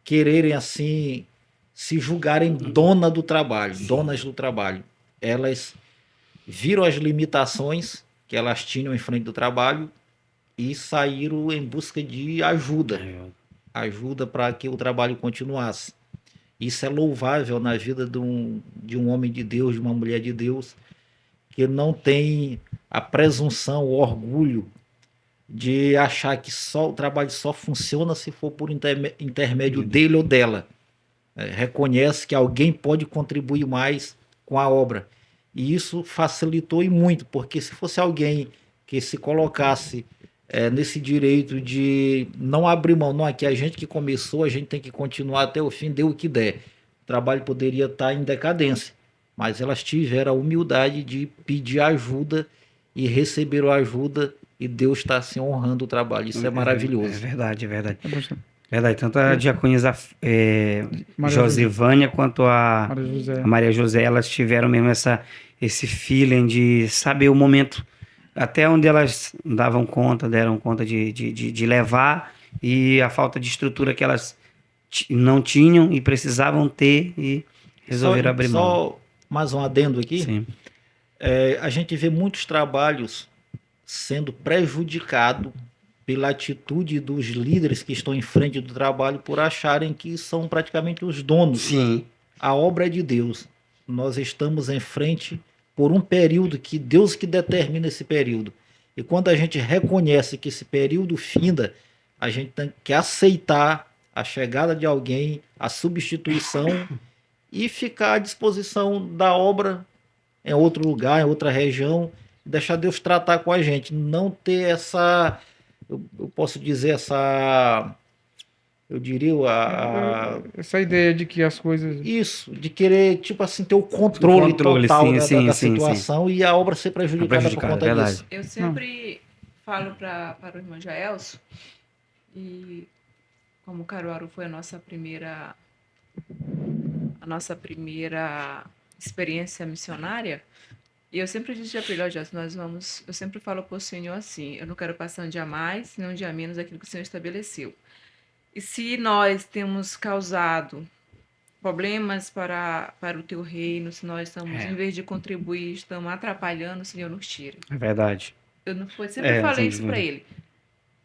quererem assim se julgarem donas do trabalho. Elas viram as limitações que elas tinham em frente do trabalho e saíram em busca de ajuda para que o trabalho continuasse. Isso é louvável na vida de um homem de Deus, de uma mulher de Deus, que não tem a presunção, o orgulho de achar que o trabalho só funciona se for por intermédio dele ou dela. Reconhece que alguém pode contribuir mais com a obra. E isso facilitou e muito, porque se fosse alguém que se colocasse nesse direito de não abrir mão, não, aqui a gente que começou, a gente tem que continuar até o fim, dê o que der. O trabalho poderia estar em decadência, mas elas tiveram a humildade de pedir ajuda e receberam ajuda, e Deus está assim honrando o trabalho. Isso é maravilhoso. É verdade, é verdade. É bastante. Verdade, tanto a diaconisa Maria Josivânia quanto a Maria José. Maria José, elas tiveram mesmo esse feeling de saber o momento, até onde elas deram conta de levar, e a falta de estrutura que elas não tinham e precisavam ter, e resolveram abrir mão. Só mais um adendo aqui. Sim. A gente vê muitos trabalhos sendo prejudicado pela atitude dos líderes que estão em frente do trabalho, por acharem que são praticamente os donos. Sim. A obra é de Deus. Nós estamos em frente por um período que Deus que determina esse período. E quando a gente reconhece que esse período finda, a gente tem que aceitar a chegada de alguém, a substituição, e ficar à disposição da obra em outro lugar, em outra região, deixar Deus tratar com a gente. Não ter essa, eu posso dizer, eu diria, Essa ideia de que as coisas... isso, de querer, tipo assim, ter o controle total da situação, e a obra ser prejudicada por conta verdade. disso. Eu sempre falo para o irmão Jaelso, e como Caruaru foi a nossa primeira experiência missionária, e eu sempre disse para ele, eu sempre falo para o Senhor assim, eu não quero passar um dia a mais, nem um dia a menos daquilo que o Senhor estabeleceu. E se nós temos causado problemas para o teu reino, se nós estamos, em vez de contribuir, estamos atrapalhando, o Senhor nos tira. É verdade. Sempre falei isso para ele.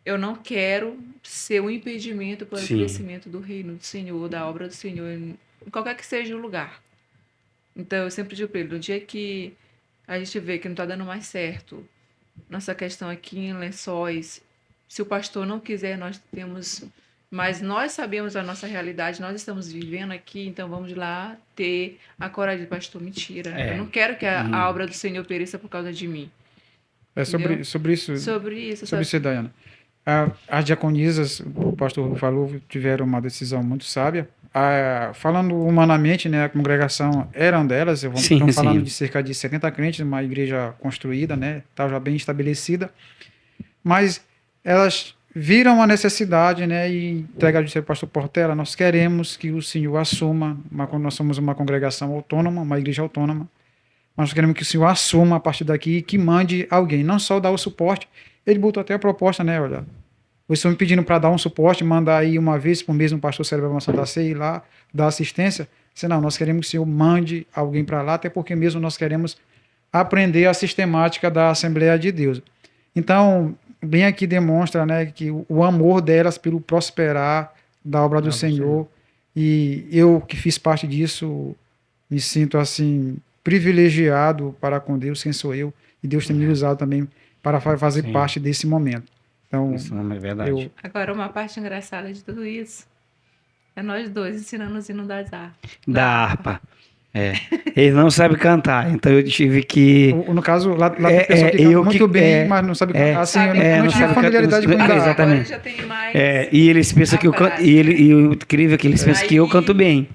Eu não quero ser um impedimento para o crescimento do reino do Senhor, da obra do Senhor, em qualquer que seja o lugar. Então, eu sempre digo para ele, no dia que a gente vê que não está dando mais certo, nossa questão aqui em Lençóis, se o pastor não quiser, nós temos... Mas nós sabemos a nossa realidade, nós estamos vivendo aqui, então vamos lá ter a coragem de pastor, mentira. Eu não quero que a obra do Senhor pereça por causa de mim. Sobre isso, Daiana. As diaconisas, o pastor falou, tiveram uma decisão muito sábia. Falando humanamente, né, a congregação era delas, estamos falando de cerca de 70 crentes, uma igreja construída, né, tá já bem estabelecida, mas elas viram a necessidade, né, e entregaram de ser pastor Portela, nós queremos que o Senhor assuma, nós somos uma congregação autônoma, uma igreja autônoma, mas nós queremos que o Senhor assuma a partir daqui e que mande alguém, não só dar o suporte. Ele botou até a proposta, né, olha, vocês estão me pedindo para dar um suporte, mandar aí uma vez por mês um pastor celebrar uma Santa Ceia e lá dar assistência. Senão, nós queremos que o Senhor mande alguém para lá, até porque mesmo nós queremos aprender a sistemática da Assembleia de Deus. Então, bem aqui demonstra, né, que o amor delas pelo prosperar da obra do Senhor, e eu que fiz parte disso, me sinto assim privilegiado para com Deus, quem sou eu, e Deus tem me usado também para fazer parte desse momento. Então, isso não é verdade. Agora, uma parte engraçada de tudo isso é nós dois ensinando os hinos da harpa. Ele não sabe cantar, então eu tive que... No caso, lá tem pessoa que canta muito bem, mas não sabe cantar. Assim, eu não tive familiaridade com isso. Exatamente. Já tem mais e eles pensam que eu canto... E o incrível é que eles pensam que eu canto bem.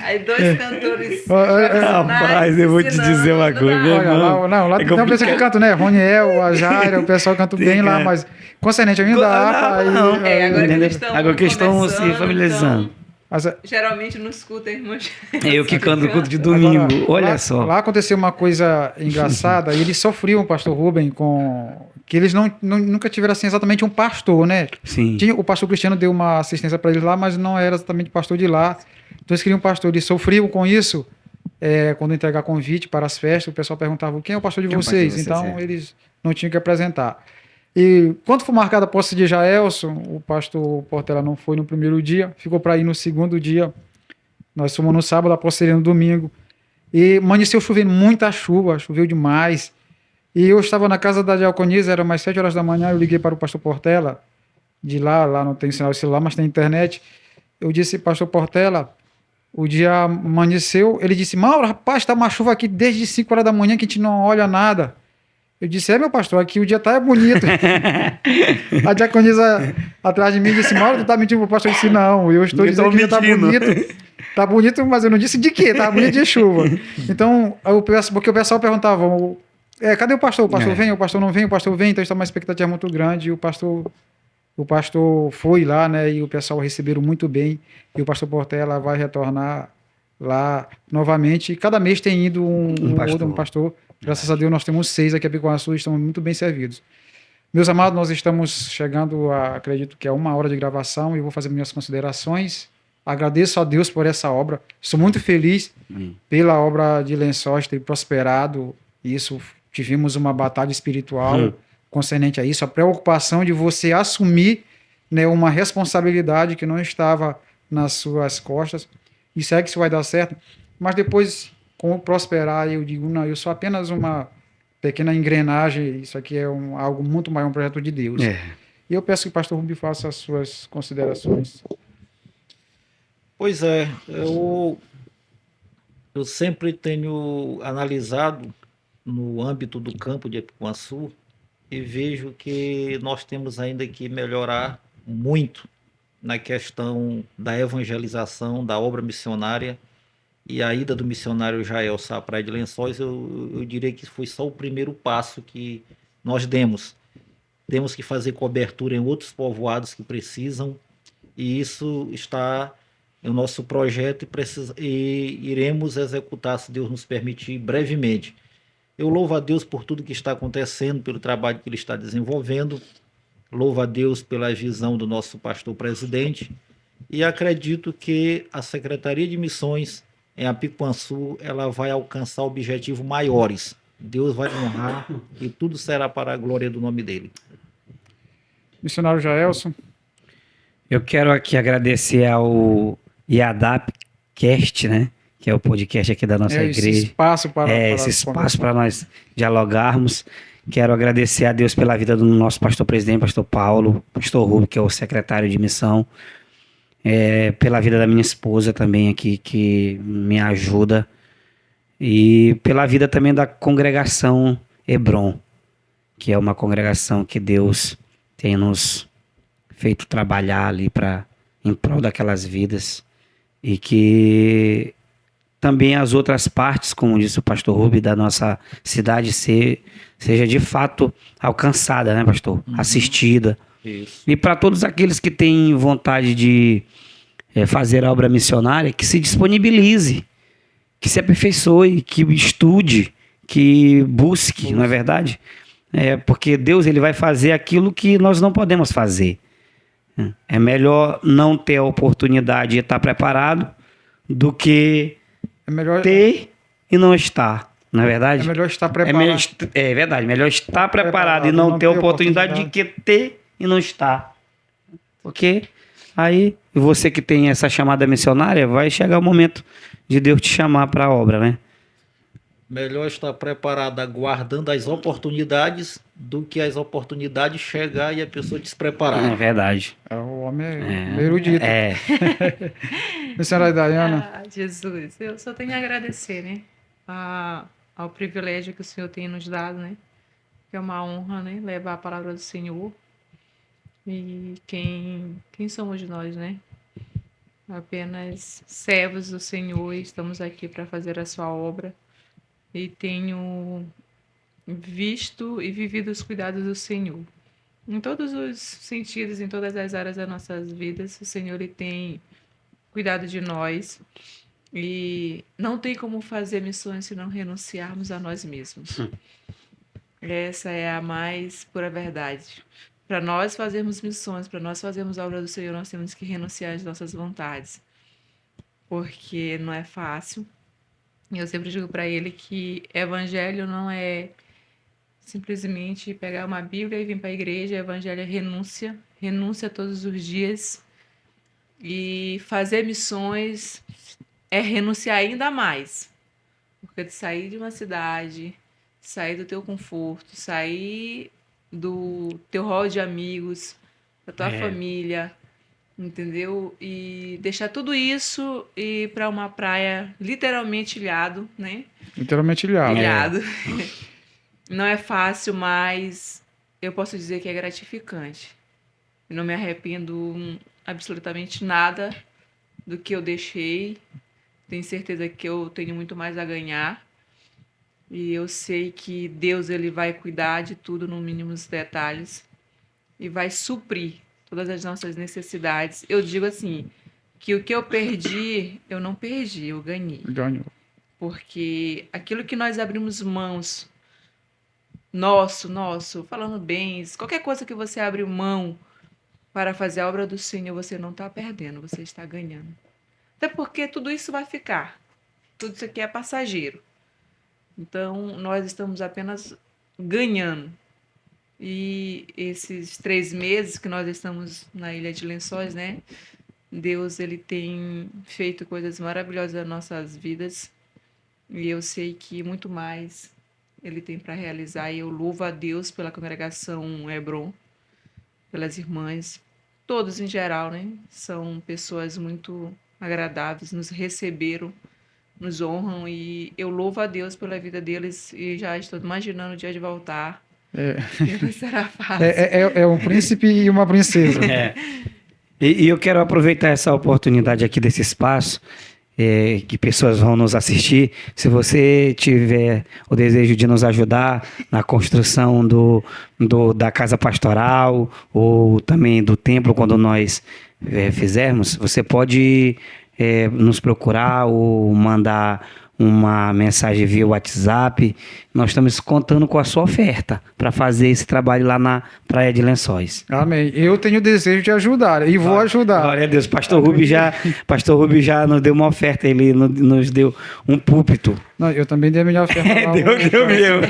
Aí dois cantores. Rapaz, eu vou te dizer uma coisa. Lá tem uma pessoa que canta, né? Roniel, a Jaira, o pessoal canta bem lá, mas concernente ao hino da harpa. Agora que eles estão se familiarizando. Mas, Geralmente nos cultos, irmã. Eu que canto no culto de domingo. agora, Olha lá, só. Lá aconteceu uma coisa engraçada, e eles sofriam, o pastor Rubem, com... que eles nunca tiveram assim, exatamente um pastor, né? Sim. O pastor Cristiano deu uma assistência para eles lá, mas não era exatamente pastor de lá. Então eles queriam um pastor, eles sofriam com isso. Quando entregar convite para as festas, o pessoal perguntava quem é o pastor de Quem é o pastor de vocês? vocês, Então eles não tinham que apresentar. E quando foi marcada a posse de Jaelson, o pastor Portela não foi no primeiro dia, ficou para ir no segundo dia. Nós fomos no sábado, a posse seria no domingo. E amanheceu chovendo, muita chuva, choveu demais. E eu estava na casa da diaconisa, era mais 7 horas da manhã, eu liguei para o pastor Portela, de lá não tem sinal de celular, mas tem internet. Eu disse, pastor Portela, o dia amanheceu, ele disse, Mauro, rapaz, está uma chuva aqui desde 5 horas da manhã que a gente não olha nada. Eu disse, meu pastor, aqui o dia tá bonito. A diaconisa atrás de mim disse, Mauro, tu tá mentindo pro pastor? Eu disse, não, eu estou dizendo que o dia tá bonito. Tá bonito, mas eu não disse de quê, tá bonito de chuva. Então, porque o pessoal perguntava, cadê o pastor? O pastor vem, o pastor não vem, o pastor vem, então está uma expectativa muito grande, e o pastor foi lá, né, e o pessoal receberam muito bem, e o pastor Portela vai retornar lá novamente, e cada mês tem ido um pastor. Graças a Deus nós temos 6 aqui em Apicum-Açu e estamos muito bem servidos. Meus amados, nós estamos chegando acredito que é 1 hora de gravação, e vou fazer minhas considerações. Agradeço a Deus por essa obra, sou muito feliz pela obra de Lençóis ter prosperado, isso, tivemos uma batalha espiritual concernente a isso, a preocupação de você assumir, né, uma responsabilidade que não estava nas suas costas. Isso é que isso vai dar certo, mas depois, com o prosperar, eu digo, não, eu sou apenas uma pequena engrenagem, isso aqui é algo muito maior, um projeto de Deus. E eu peço que o pastor Rubem faça as suas considerações. Pois é, eu sempre tenho analisado no âmbito do campo de Apicum-Açu e vejo que nós temos ainda que melhorar muito na questão da evangelização, da obra missionária, e a ida do missionário Jaelson à Praia de Lençóis, eu diria que foi só o primeiro passo que nós demos. Temos que fazer cobertura em outros povoados que precisam, e isso está no nosso projeto e iremos executar, se Deus nos permitir, brevemente. Eu louvo a Deus por tudo que está acontecendo, pelo trabalho que Ele está desenvolvendo, louvo a Deus pela visão do nosso pastor presidente, e acredito que a Secretaria de Missões em Apicum-Açu, ela vai alcançar objetivos maiores. Deus vai honrar e tudo será para a glória do nome dele. Missionário Jaelson. Eu quero aqui agradecer ao IADAPcast, né? Que é o podcast aqui da nossa igreja. Esse espaço para nós dialogarmos. Quero agradecer a Deus pela vida do nosso pastor presidente, pastor Paulo, pastor Rubem, que é o secretário de missão. Pela vida da minha esposa também aqui, que me ajuda. E pela vida também da congregação Hebron, que é uma congregação que Deus tem nos feito trabalhar ali em prol daquelas vidas. E que também as outras partes, como disse o pastor Rubem, da nossa cidade seja de fato alcançada, né, pastor? Assistida. Isso. E para todos aqueles que têm vontade de fazer a obra missionária, que se disponibilize, que se aperfeiçoe, que estude, que busque, não é verdade? Porque Deus, ele vai fazer aquilo que nós não podemos fazer. É melhor não ter a oportunidade de estar preparado do que ter e não estar, não é verdade? É melhor estar preparado. É verdade, melhor estar preparado e não ter a oportunidade de que ter e não estar. Porque aí você que tem essa chamada missionária, vai chegar o momento de Deus te chamar para a obra, né? Melhor estar preparado aguardando as oportunidades do que as oportunidades chegar e a pessoa despreparar. É verdade. O homem é erudito. Missionária Dayana. Jesus, eu só tenho a agradecer, né? Ao privilégio que o Senhor tem nos dado, né? Que é uma honra, né? Levar a palavra do Senhor. E quem somos nós, né? Apenas servos do Senhor e estamos aqui para fazer a sua obra. E tenho visto e vivido os cuidados do Senhor. Em todos os sentidos, em todas as áreas das nossas vidas, o Senhor ele tem cuidado de nós. E não tem como fazer missões se não renunciarmos a nós mesmos. Essa é a mais pura verdade. Para nós fazermos missões, para nós fazermos a obra do Senhor, nós temos que renunciar às nossas vontades. Porque não é fácil. Eu sempre digo para ele que evangelho não é simplesmente pegar uma Bíblia e vir para a igreja. Evangelho é renúncia. Renúncia todos os dias. E fazer missões é renunciar ainda mais. Porque de sair de uma cidade, sair do teu conforto, sair do teu rol de amigos, da tua família, entendeu? E deixar tudo isso e ir para uma praia literalmente ilhado, né? Literalmente ilhado. Ilhado. Não é fácil, mas eu posso dizer que é gratificante. Eu não me arrependo absolutamente nada do que eu deixei. Tenho certeza que eu tenho muito mais a ganhar. E eu sei que Deus ele vai cuidar de tudo no mínimos detalhes e vai suprir todas as nossas necessidades. Eu digo assim, que o que eu perdi, eu não perdi, eu ganhei. Ganhou. Porque aquilo que nós abrimos mãos, nosso, falando bens, qualquer coisa que você abre mão para fazer a obra do Senhor, você não está perdendo, você está ganhando. Até porque tudo isso vai ficar. Tudo isso aqui é passageiro. Então, nós estamos apenas ganhando. E esses 3 meses que nós estamos na Ilha de Lençóis, né? Deus, ele tem feito coisas maravilhosas nas nossas vidas. E eu sei que muito mais ele tem para realizar. E eu louvo a Deus pela congregação Hebron, pelas irmãs, todos em geral, né? São pessoas muito agradáveis, nos receberam, nos honram e eu louvo a Deus pela vida deles e já estou imaginando o dia de voltar. Que não será fácil. É um príncipe e uma princesa. E eu quero aproveitar essa oportunidade aqui desse espaço, que pessoas vão nos assistir. Se você tiver o desejo de nos ajudar na construção da casa pastoral ou também do templo, quando nós fizermos, você pode nos procurar ou mandar uma mensagem via WhatsApp. Nós estamos contando com a sua oferta para fazer esse trabalho lá na Praia de Lençóis. Amém. Eu tenho desejo de ajudar e vou ajudar. Glória a Deus. Pastor Rubem já nos deu uma oferta, ele nos deu um púlpito. Não, eu também dei a minha oferta. Deu mesmo.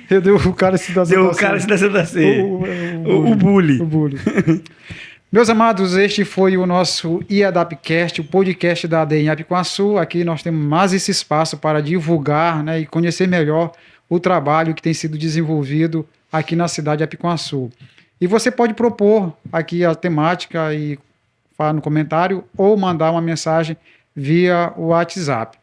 Eu dei o cálice da Deu o cálice da Santa Ceia. O bully. O bully. Meus amados, este foi o nosso IADAPcast, o podcast da AD em Apiquaçu. Aqui nós temos mais esse espaço para divulgar, né, e conhecer melhor o trabalho que tem sido desenvolvido aqui na cidade de Apiquaçu. E você pode propor aqui a temática e falar no comentário ou mandar uma mensagem via o WhatsApp.